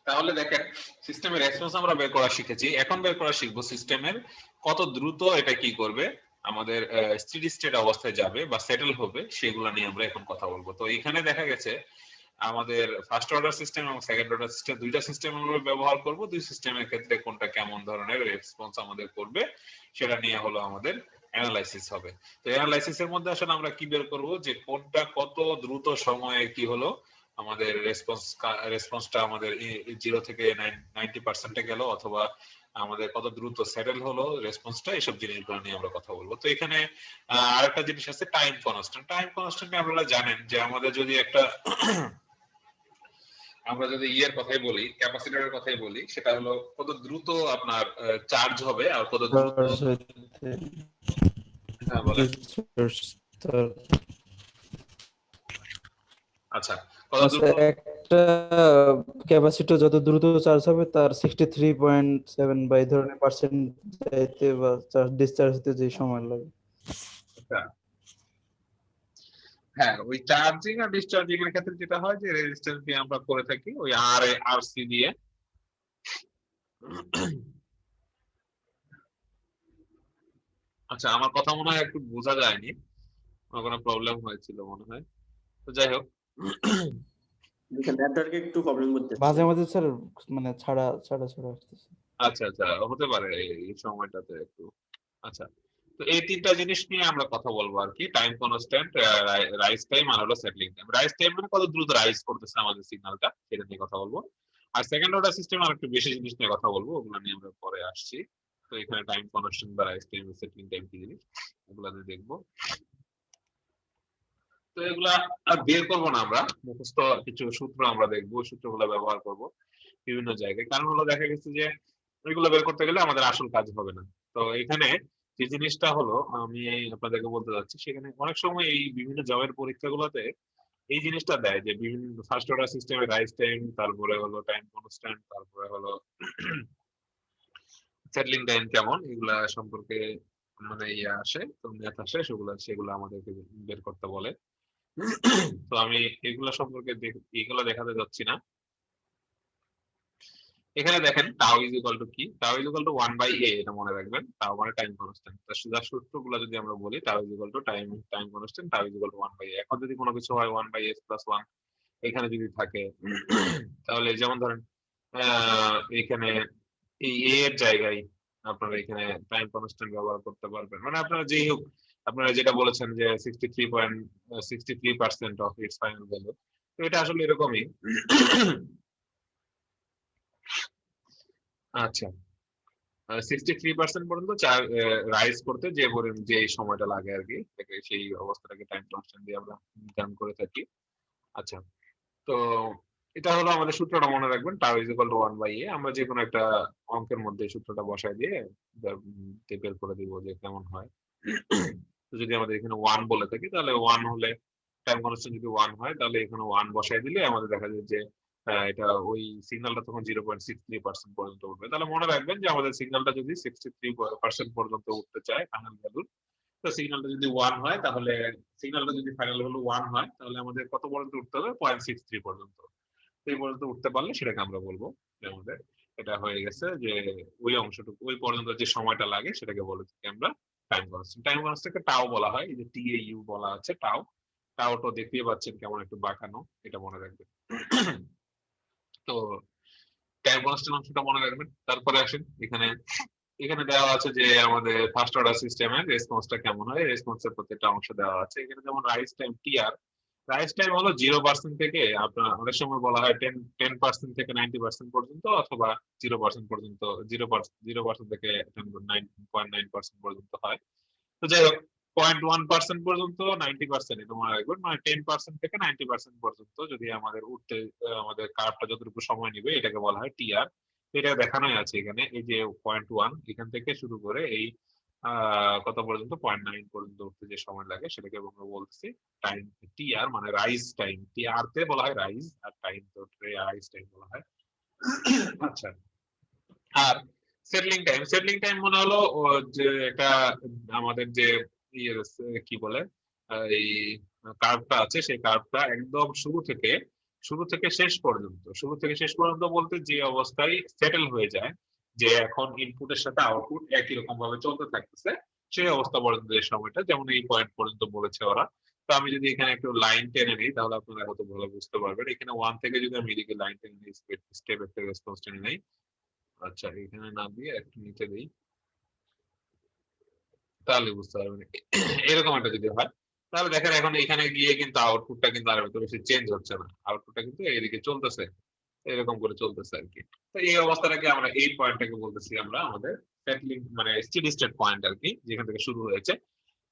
তাহলে দেখেন সিস্টেমের রেসপন্স আমরা বের করা শিখেছি, এখন বের করা শিখবো সিস্টেমের কত দ্রুত এটা কি করবে, আমাদের স্টেডি স্টেট অবস্থায় যাবে বা সেটেল হবে, সেগুলো নিয়ে আমরা এখন কথা বলবো। তো এখানে দেখা গেছে আমাদের ফার্স্ট অর্ডার সিস্টেম এবং সেকেন্ড অর্ডার সিস্টেম, দুইটা সিস্টেম আমরা ব্যবহার করব। দুই সিস্টেমের ক্ষেত্রে কোনটা কেমন ধরনের রেসপন্স আমাদের করবে সেটা নিয়ে হলো আমাদের অ্যানালাইসিস হবে। তো অ্যানালাইসিসের মধ্যে আসলে আমরা কি বের করব যে কোনটা কত দ্রুত সময়ে কি হলো আমাদের রেসপন্সটা আমাদের 0 থেকে 90% গেল, অথবা আমাদের কত দ্রুত সেটেল হলো রেসপন্সটা, এসব জিনিসগুলো নিয়ে আমরা কথা বলবো। তো এখানে আরেকটা জিনিস আছে টাইম কনস্ট্যান্ট। টাইম কনস্ট্যান্ট আপনারা জানেন যে আমাদের যদি একটা আমরা যদি ইয়ের কথাই বলি, ক্যাপাসিটরের কথাই বলি, সেটা হলো কত দ্রুত আপনার চার্জ হবে আর কত দ্রুত, হ্যাঁ বলেন। আচ্ছা, কত দ্রুত একটা ক্যাপাসিটর যত দ্রুত চার্জ হবে তার 63.7 বা এই ধরনের পার্সেন্ট যাইতে বা চার্জ ডিসচার্জ হতে যে সময় লাগে। হ্যাঁ, ওই চার্জিং আর ডিসচার্জিং এর ক্ষেত্রে যেটা হয় যে রেজিস্ট্যান্স দিয়ে আমরা করে থাকি ওই আর আর সি দিয়ে। আচ্ছা, আমার কথা মনে হয় একটু বোঝা যায়নি, আমার কোনো প্রবলেম হয়েছিল মনে হয়। তো যাই হোক, নেটওয়ার্কে একটু প্রবলেম করতেছে মাঝে মাঝে স্যার মানে ছাড়া আসতেছে। আচ্ছা আচ্ছা, হতে পারে এই সময়টাতে একটু। আচ্ছা, তো এই তিনটা জিনিস নিয়ে আমরা কথা বলবো আর কি, টাইম কনস্ট্যান্ট, রাইজ টাইম আর হলো সেটলিং টাইম। রাইজ টাইম মানে কত দ্রুত রাইজ করতেছে আমাদের সিগন্যালটা, সেটা নিয়ে কথা বলবো। আর সেকেন্ড অর্ডার সিস্টেম আর একটু বেশি জিনিস নিয়ে কথা বলবো, ওগুলো নিয়ে আমরা পরে আসছি। তো এখানে টাইম কনস্ট্যান্ট বা রাইজ টাইম সেটলিং টাইম কি জিনিস, ওগুলো নিয়ে দেখবো। তো এগুলা আর বের করবো না আমরা, মুখস্থ কিছু সূত্র আমরা দেখবো, সূত্রগুলো ব্যবহার করব বিভিন্ন জায়গায়। কারণ হলো দেখা গেছে যে এগুলো বের করতে গেলে আমাদের আসল কাজ হবে না। তো এখানে যে জিনিসটা হলো আমি আপনাদেরকে বলতে যাচ্ছি, সেখানে অনেক সময় এই বিভিন্ন জবের পরীক্ষাগুলোতে এই জিনিসটা দেয় যে বিভিন্ন ফার্স্ট অর্ডার সিস্টেমে রাইজ টাইম, তারপরে হলো টাইম কনস্ট্যান্ট, তারপরে হলো সেটলিং টাইম কেমন, এগুলা সম্পর্কে মানে ইয়ে আসে, তো ম্যাথ আসে, সেগুলো আমাদেরকে বের করতে বলে। তো আমি এগুলা সম্পর্কে এগুলা দেখাতে যাচ্ছি না। এখানে দেখেন টাও ইজ ইকুয়াল টু কি, টাও ইজ ইকুয়াল টু 1/a, এটা মনে রাখবেন। টাও মানে টাইম কনস্ট্যান্ট। তার সুদা সূত্রগুলো যদি আমরা বলি, টাও is equal to time constant, টাও ইজ ইকুয়াল টু 1/a। এখন যদি কোনো কিছু হয় 1/s + 1 এখানে যদি থাকে, তাহলে যেমন ধরেন এখানে এই a এর জায়গায় আপনারা এখানে টাইম কনস্ট্যান্ট ব্যবহার করতে পারবেন। মানে আপনারা যেই হোক, আপনারা যেটা বলেছেন যে 63% অফ ইটস ফাইনাল ভ্যালু, তো এটা আসলে এরকমই। আচ্ছা, 63% পর্যন্ত রাইজ করতে যে সময়টা লাগে আর কি, সেই অবস্থাটাকে টাইম কনস্ট্যান্ট দিয়ে আমরা নির্ধারণ করে থাকি। আচ্ছা, তো এটা হলো আমাদের সূত্রটা, মনে রাখবেন টাও ইজ ইকুয়াল টু 1/a। আমরা যে কোনো একটা অঙ্কের মধ্যে সূত্রটা বসায় দিয়ে বের করে দিব যে কেমন হয়। তো যদি আমাদের এখানে 1 বলে থাকি, তাহলে 1 হলে টাইম কনস্ট্যান্ট যদি 1 হয়, তাহলে এখানে 1 বসায় দিলে আমাদের দেখা যায় যে এটা ওই সিগন্যালটা তখন 0.63% পর্যন্ত উঠবে। তাহলে মনে রাখবেন যে আমাদের সিগন্যালটা যদি 63% পর্যন্ত উঠতে চায় ফাইনাল ভ্যালু, তো তো সিগন্যালটা যদি 1 হয় তাহলে সিগন্যালটা যদি ফাইনাল ভ্যালু 1 হয় তাহলে আমাদের কত পর্যন্ত উঠতে হবে 0.63 পর্যন্ত। এই পর্যন্ত উঠতে পারলে সেটাকে আমরা বলবো যে আমাদের এটা হয়ে গেছে, যে ওই অংশটুকু ওই পর্যন্ত যে সময়টা লাগে সেটাকে বলে থাকি আমরা টাইম কনস্ট্যান্ট। টাইম কনস্ট্যান্টকে টাও বলা হয়, এই যে TAU বলা আছে টাও। টাওটা দেখতেই পাচ্ছেন কেমন একটু বাঁকানো, এটা মনে রাখবেন। তো টাইম কনস্ট্যান্ট অংশটা মনে রাখবেন। তারপরে আসেন এখানে, এখানে দেওয়া আছে যে আমাদের ফার্স্ট অর্ডার সিস্টেমের রেসপন্সটা কেমন হয়, রেসপন্সের প্রত্যেকটা অংশ দেওয়া আছে। এখানে যেমন rise time TR, rise time হলো 0% থেকে আপনার অনেক সময় বলা হয় 10% থেকে 90% পর্যন্ত, অথবা 0% পর্যন্ত, 0% থেকে 9.9% পর্যন্ত হয়। তো যাই হোক 0.1% পর্যন্ত 90% এটা মনে রাখবেন, মানে 10% থেকে 90% পর্যন্ত যদি আমাদের উঠতে আমাদের কার্ভটা যতটুকু সময় নেবে এটাকে বলা হয় TR। এটা দেখানোই আছে এখানে, এই যে 0.1 এখান থেকে শুরু করে এই কত পর্যন্ত 0.9 পর্যন্ত উঠতে যে সময় লাগে সেটাকে আমরা বলতেছি টাইম TR, মানে রাইজ টাইম। TR তে বলা হয় রাইজ, আর টাইম তো রাইজ টাইম বলা হয়। আচ্ছা, আর সেটলিং টাইম, সেটলিং টাইম মনে হলো যে এটা আমাদের যে কি বলে এই কার্ভটা আছে সেই কার্ভটা একদম শুরু থেকে শেষ পর্যন্ত, শুরু থেকে শেষ পর্যন্ত বলতে যে অবস্থায় সেটেল হয়ে যায় যে এখন ইনপুটের সাথে আউটপুট একই রকম ভাবে চলতে থাকতেছে, সেই অবস্থা পর্যন্ত যে সময়টা, যেমন এই পয়েন্ট পর্যন্ত বলেছে ওরা। তো আমি যদি এখানে একটু লাইন টেনে নিই তাহলে আপনারা হয়তো ভালো বুঝতে পারবেন। এখানে 1 থেকে যদি আমি এদিকে লাইন টেনে নিই, স্টেপ একটা রেসপন্স টেনে নিই, আচ্ছা এখানে না দিয়ে একটু নিচে দিই তাহলে বুঝতে পারবেন। এরকম একটা যদি হয় তাহলে দেখেন এখন এখানে গিয়ে কিন্তু আউটপুটটা কিন্তু আর এত বেশি চেঞ্জ হচ্ছে না, আউটপুটটা কিন্তু এইদিকে চলতেছে, এরকম করে চলতেছে আর কি। তো এই অবস্থাটাকে আমরা, এই পয়েন্টটাকে বলতেছি আমরা আমাদের সেটলিং, মানে স্টেডি স্টেট পয়েন্ট আর কি, যেখান থেকে শুরু হয়েছে।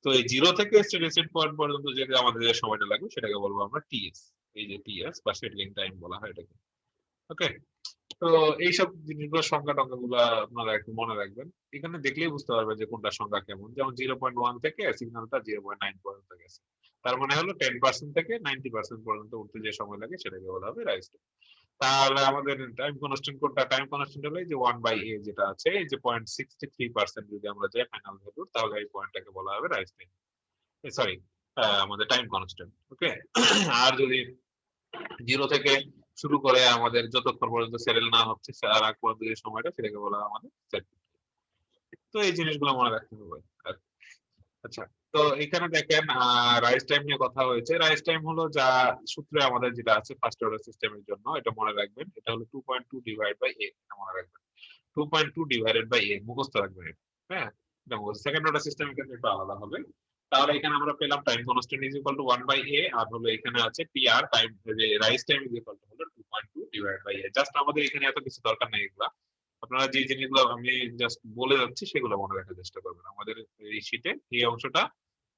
তো এই 0 থেকে স্টেডি স্টেট পয়েন্ট পর্যন্ত যে আমাদের যে সময়টা লাগবে সেটাকে বলবো আমরা TS। এই যে TS বা সেটলিং টাইম বলা হয় এটাকে। ওকে, তো এইসব জিনিসগুলোর সংখ্যা টঙ্কা গুলো আপনারা একটু মনে রাখবেন। এখানে দেখলেই বুঝতে পারবেন যে কোনটা সংখ্যা কেমন। যেমন 0.1 থেকে সিগন্যালটা 0.9 পর্যন্ত গেছে, তার মানে হলো 10% থেকে 90% পর্যন্ত উঠতে যে সময় লাগে সেটাকে বলা হবে রাইজ টাইম। তাহলে আমাদের টাইম কনস্ট্যান্ট কোনটা? টাইম কনস্ট্যান্ট হলো এই যে 1/a যেটা আছে, এই যে 0.63% যদি আমরা যাই ফাইনাল ভ্যালু, তাহলে এই পয়েন্টটাকে বলা হবে রাইজ টাইম, সরি আমাদের টাইম কনস্ট্যান্ট। ওকে, আর যদি 0 থেকে শুরু করে আমাদের যতক্ষণ পর্যন্ত সেটেল না হচ্ছে তার আগ পর্যন্ত যে সময়টা সেটাকে বলা হয় আমাদের সেট। তো এই জিনিসগুলো মনে রাখতে হবে। আচ্ছা, তো এখানে দেখেন রাইজ টাইম নিয়ে কথা হয়েছে। রাইজ টাইম হলো যা সূত্রে আমাদের যেটা আছে ফার্স্ট অর্ডার সিস্টেমের জন্য, এটা মনে রাখবেন, এটা হলো 2.2 ডিভাইড বাই a, এটা মনে রাখবেন। 2.2 ডিভাইডেড বাই a মুখস্থ রাখবেন এটা। হ্যাঁ, এটা মুখস্থ। সেকেন্ড অর্ডার সিস্টেম এখানে একটু আলাদা হবে। তাহলে এখানে আমরা পেলাম time constant is equal two 1/a, আর হলো এখানে আছে TR টাইম, যে rise time is equal two হলো 2.2 ডিভাইড বাই a। জাস্ট আমাদের এখানে এত কিছু দরকার নেই, এগুলা আপনারা যে জিনিসগুলো আমি জাস্ট বলে যাচ্ছি সেগুলো মনে রাখার চেষ্টা করবেন। আমাদের এই শীটে এই অংশটা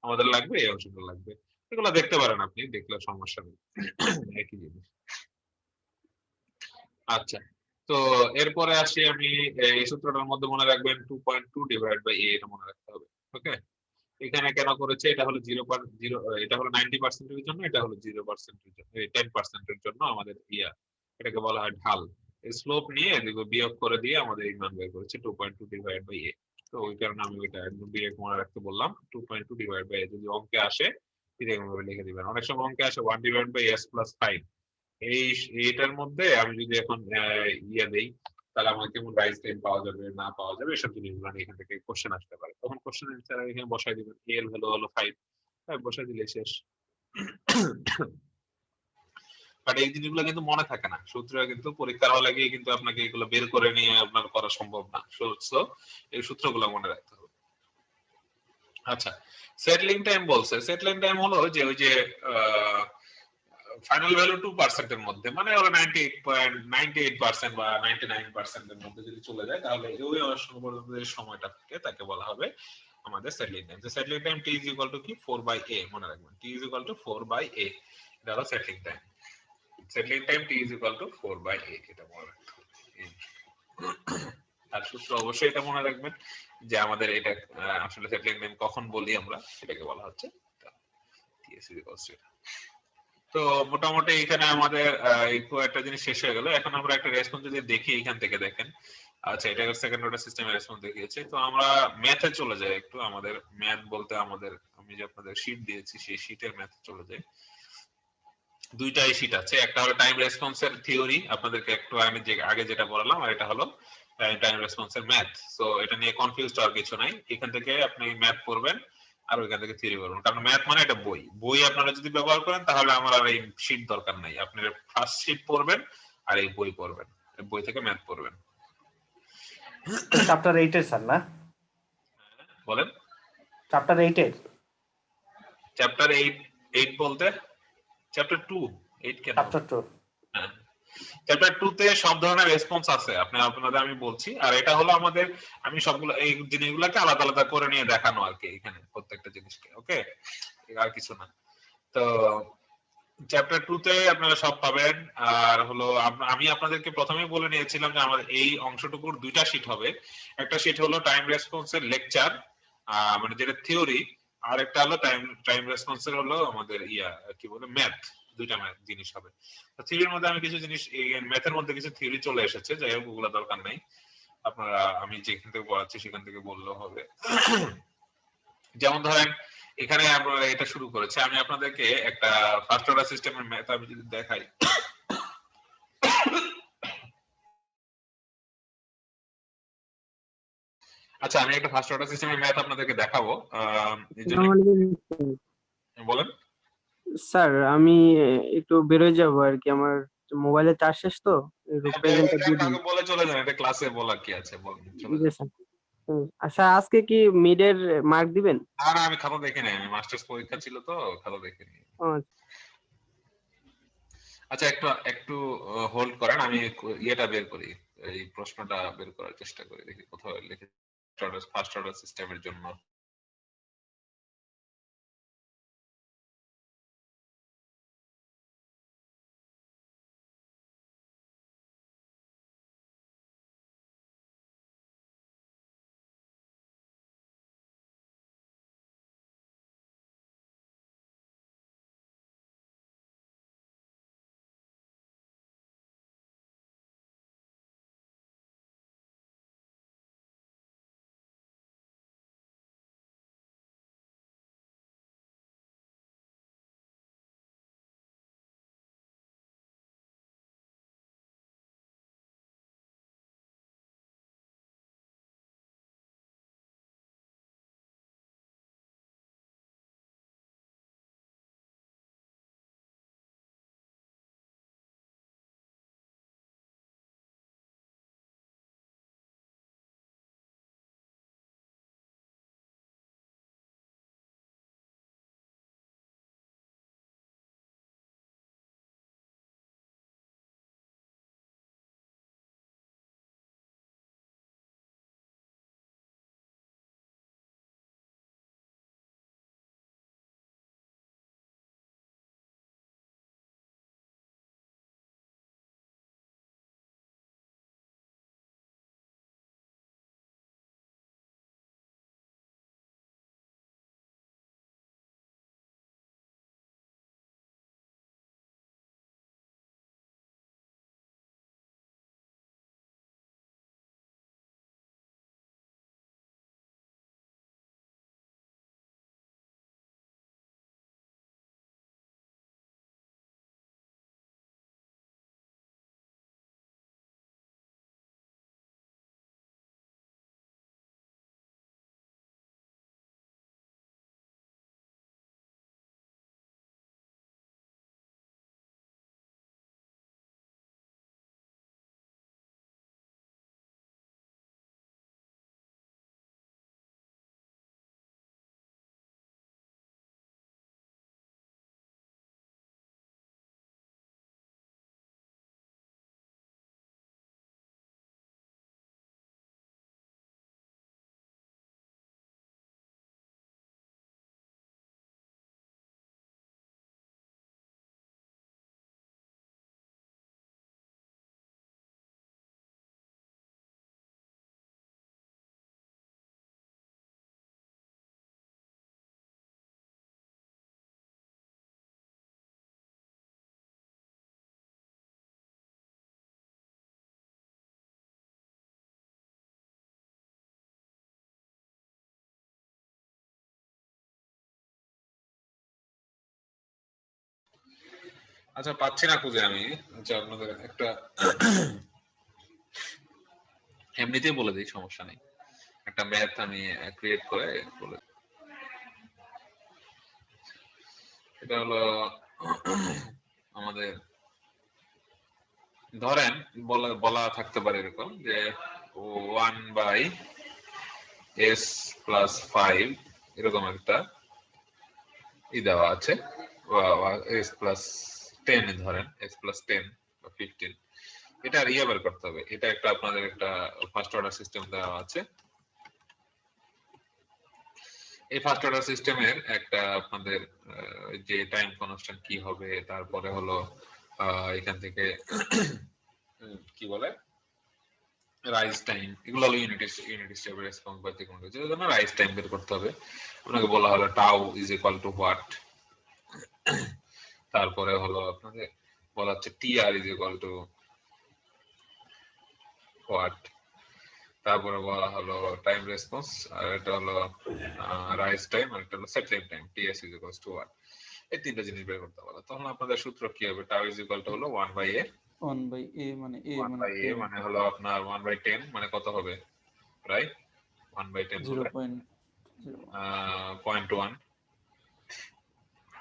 আমাদের লাগবে, এই অংশটা লাগবে, এগুলো দেখতে পারেন, আপনি দেখলে সমস্যা নেই, একই জিনিস। আচ্ছা, তো এরপরে আসি আমি, এই সূত্রটার মধ্যে মনে রাখবেন 2.2 ডিভাইড বাই a, এটা মনে রাখতে হবে। ওকে, এখানে কেন করেছে, এটা হলো 0.0, এটা হলো 90% এর জন্য, এটা হলো 0% এর জন্য, 10% এর জন্য আমাদের ইয়া, এটাকে বলা হয় ঢাল। স্লোপ নিয়ে এদিকে বিয়োগ করে দিয়ে আমাদের এই মান বের করেছে 2.2 ডিভাইড বাই a। তো ওই কারণে আমি ওইটা একদম ডিরেক্ট মনে রাখতে বললাম 2.2 ডিভাইড বাই a। যদি অঙ্কে আসে এরকম ভাবে লিখে দিবেন। অনেক সময় অঙ্কে আসে 1 ডিভাইড বাই s প্লাস 5, এই এটার মধ্যে আমি যদি এখন ইয়া দেই তাহলে আমার কেমন রাইজ টাইম পাওয়া যাবে না পাওয়া যাবে এসব জিনিসগুলো এখান থেকে কোশ্চেন আসতে পারে। তখন কোশ্চেন অ্যান্সার এখানে বসাই দিবেন, এর ভ্যালু হলো 5, বসাই দিলে শেষ। বাট এই জিনিসগুলো কিন্তু মনে থাকে না, সূত্র কিন্তু পরীক্ষার হলে গিয়ে কিন্তু আপনাকে এগুলো বের করে নিয়ে আপনার করা সম্ভব না। এই সূত্রগুলো মনে রাখতে হবে। আচ্ছা, সেটলিং টাইম বলছে, সেটলিং টাইম হলো যে ওই যে ফাইনাল ভ্যালু 2% এর মধ্যে, মানে হলো 98% বা 99% এর মধ্যে যদি চলে যায় তাহলে ওই পর্যন্ত যে সময়টা থাকে তাকে বলা হবে আমাদের সেটলিং টাইম। তো সেটলিং টাইম t কি 4/a, মনে রাখবেন t 4/a, এটা হলো settling time. Settling time t 4/a, এটা মনে রাখতে হবে। আর সূত্র অবশ্যই এটা মনে রাখবেন যে আমাদের এটা আসলে সেটলিং টাইম কখন বলি আমরা, সেটাকে বলা হচ্ছে ts. তো মোটামুটি এখানে আমাদের এই একটা জিনিস শেষ হয়ে গেল। এখন আমরা একটা রেসপন্স যদি দেখি এখান থেকে দেখেন, আচ্ছা এটা সেকেন্ড অর্ডার সিস্টেমের রেসপন্স দেখিয়েছে। তো আমরা ম্যাথে চলে যাই একটু, আমাদের ম্যাথ বলতে আমাদের আমি যে আপনাদের শীট দিয়েছি সেই শীটের ম্যাথে চলে যাই। দুইটাই শীট আছে, একটা হলো টাইম রেসপন্সের থিওরি আপনাদেরকে একটু আমি যে আগে যেটা বললাম, আর এটা হলো টাইম রেসপন্সের ম্যাথ। সো এটা নিয়ে কনফিউজ হওয়ার কিছু নাই, এখান থেকে আপনি ম্যাথ পড়বেন আর ওইখান থেকে থিওরি পড়বেন, কারণ ম্যাথ মানে এটা বই, বই আপনারা যদি ব্যবহার করেন তাহলে আমার আর এই শীট দরকার নাই, আপনি ফার্স্ট শীট পড়বেন আর এই বই পড়বেন, এই বই থেকে ম্যাথ পড়বেন। চ্যাপ্টার 8 এর স্যার না? বলেন চ্যাপ্টার 8 এর? চ্যাপ্টার 8 বলতে চ্যাপ্টার 2, 8 কেন? চ্যাপ্টার 2। হ্যাঁ, চ্যাপ্টার 2 তে সব ধরনের রেসপন্স আছে, আপনাদের আমি বলছি, আর এটা হলো আমাদের আমি সবগুলো এই জিনিসগুলোকে আলাদা আলাদা করে নিয়ে দেখানো আর কি এখানে প্রত্যেকটা জিনিসকে, ওকে, আর কিছু না। তো চ্যাপ্টার 2 তে আপনারা সব পাবেন। আর হলো আমি আপনাদেরকে প্রথমেই বলে নিয়েছিলাম যে আমাদের এই অংশটুকুর দুইটা শীট হবে, একটা শীট হলো টাইম রেসপন্সের লেকচার, মানে যেটা থিওরি, আর একটা হলো টাইম রেসপন্সের হলো আমাদের কি বলে ম্যাথ, দুইটা ম্যাথ জিনিস হবে। তো থিওরির মধ্যে আমি কিছু জিনিস, এই ম্যাথের মধ্যে কিছু থিওরি চলে এসেছে, যাই হোক ওগুলো দরকার নেই, আপনারা আমি যেখান থেকে পড়াচ্ছি সেখান থেকে বললেও হবে। যেমন ধরেন এখানে আমরা এটা শুরু করেছি, আমি আপনাদেরকে একটা ফার্স্ট অর্ডার সিস্টেমের ম্যাথ আমি যদি দেখাই, আচ্ছা আমি একটা ফার্স্ট অর্ডার সিস্টেমের ম্যাথ আপনাদেরকে দেখাবো, এই জন্য বলেন। স্যার আমি একটু বেরোয় যাব আর কি, আমার মোবাইলে চার্জ শেষ তো, একটু প্রেজেন্টটা দিয়ে দিন। বলে চলে যান, এটা ক্লাসে বলার কি আছে, বলেন চলে জি যান। স্যার। আচ্ছা আজকে কি মিডের মার্ক দিবেন? না না, আমি খাতা দেখে নাই, আমি মাস্টার্স পরীক্ষা ছিল তো খাতা দেখে নি। ও, আচ্ছা একটু একটু হোল্ড করেন, আমি ইয়েটা বের করি, এই প্রশ্নটা বের করার চেষ্টা করি, দেখি কোথাও লিখে ফার্স্ট অর্ডার সিস্টেমের জন্য। আচ্ছা পাচ্ছি না খুঁজে আমি। আচ্ছা আপনাদের একটা এমনিতেই বলে দিই, সমস্যা নেই। একটা ম্যাথ আমি ক্রিয়েট করে বলে, এটা হলো আমাদের, ধরেন বলা বলা থাকতে পারে এরকম যে 1/s+5 এরকম একটা দেওয়া আছে, s+10 ধরেন, s+10 বা 15, এটা আর বের করতে হবে। এটা একটা আপনাদের একটা ফার্স্ট অর্ডার সিস্টেম দেওয়া আছে। এই ফার্স্ট অর্ডার সিস্টেমের একটা আপনাদের যে টাইম কনস্ট্যান্ট কি হবে, তারপরে হলো এখান থেকে কি বলে রাইজ টাইম, এগুলো হলো ইউনিট স্টেপ রেসপন্স বা যে কোনো কিছু জন্য রাইজ টাইম বের করতে হবে। আপনাকে বলা হলো tau is equal to what, তারপরে হলো আপনাদের বলা হচ্ছে TR is equal to what, তারপরে বলা হলো টাইম রেসপন্স, আর এটা হলো রাইজ টাইম, আর এটা হলো settling time, TS is equal to what. এই তিনটা জিনিস বের করতে বলা। তখন আপনাদের সূত্র কি হবে? টাউ ইজ ইকুয়াল টু হলো 1/a, 1/a মানে a মানে 1/a 10, মানে হলো আপনার 1/10 মানে কত হবে? রাইট, 1/10 হবে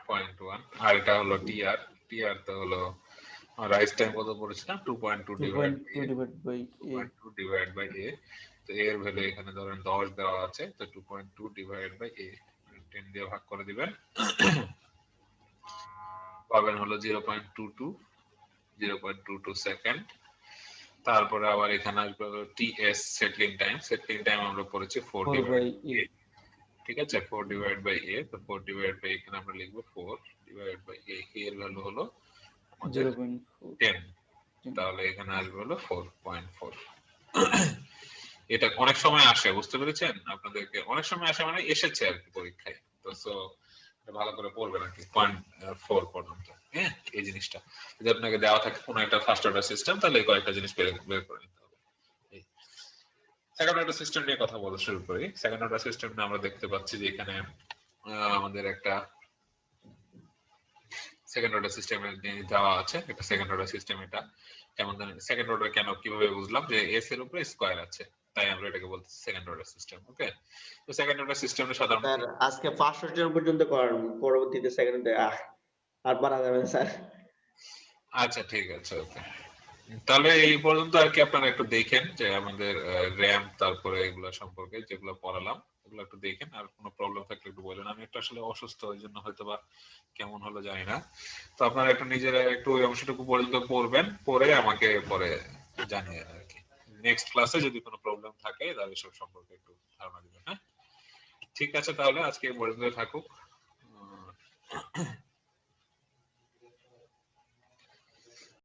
0.1, আর এটা হলো টিআর। টিআর তো হলো রাইজ টাইম কত পড়েছে না, 2.2 ডিভাইড 2.2 ডিভাইড বাই a। তো a এর ভ্যালু এখানে ধরেন 10 দেওয়া আছে, তো 2.2 ডিভাইড বাই a 10 দিয়ে ভাগ করে দিবেন, পাবেন হলো 0.22 সেকেন্ড। তারপরে আবার এখানে আসবে হলো TS, settling time. Settling time আমরা পড়েছি 4 ডিভাইড a, ঠিক আছে, 4 ডিভাইড বাই a। তো 4 ডিভাইড বাই এখানে আমরা লিখবো 4 ডিভাইড বাই a, এর ভ্যালু হলো আমাদের 10, তাহলে এখানে আসবে হলো 4.4। এটা অনেক সময় আসে, বুঝতে পেরেছেন? আপনাদেরকে অনেক সময় আসে মানে এসেছে আর কি পরীক্ষায়। তো সো ভালো করে পড়বেন আর কি 0.4 পর্যন্ত। হ্যাঁ, এই জিনিসটা যদি আপনাকে দেওয়া থাকে কোনো একটা ফার্স্ট অর্ডার সিস্টেম, তাহলে এই কয়েকটা জিনিস বের করে নিতে হবে। সেকেন্ড অর্ডার সিস্টেম নিয়ে কথা বলা শুরু করি। সেকেন্ড অর্ডার সিস্টেম আমরা দেখতে পাচ্ছি যে এখানে আমাদের একটা সেকেন্ড অর্ডার সিস্টেমের দেওয়া আছে। একটা সেকেন্ড অর্ডার সিস্টেম, এটা কেমন জানেন? সেকেন্ড অর্ডার কেন কিভাবে বুঝলাম? যে এস এর উপরে স্কয়ার আছে, তাই আমরা এটাকে বলতেছি সেকেন্ড অর্ডার সিস্টেম। ওকে, তো সেকেন্ড অর্ডার সিস্টেমে সাধারণত স্যার আজকে 500 জন পর্যন্ত করান, পরবর্তীতে সেকেন্ডে আর পারা যাবে না স্যার। আচ্ছা ঠিক আছে, ওকে। তাহলে এই পর্যন্ত আর কি আপনারা একটু দেখেন যে আমাদের র্যাম, তারপরে এগুলো সম্পর্কে যেগুলো পড়ালাম এগুলো একটু দেখেন। আর কোনো প্রবলেম থাকলে একটু বলেন। আমি একটু আসলে অসুস্থ, ওই জন্য হয়তো বা কেমন হলো জানি না। তো আপনারা একটু নিজেরা একটু ওই অংশটুকু পর্যন্ত পড়বেন, পরে আমাকে পরে জানিয়ে আর কি। নেক্সট ক্লাসে যদি কোনো প্রবলেম থাকে তাহলে সব সম্পর্কে একটু ধারণা দিবেন। হ্যাঁ, ঠিক আছে, তাহলে আজকে এই পর্যন্ত থাকুক।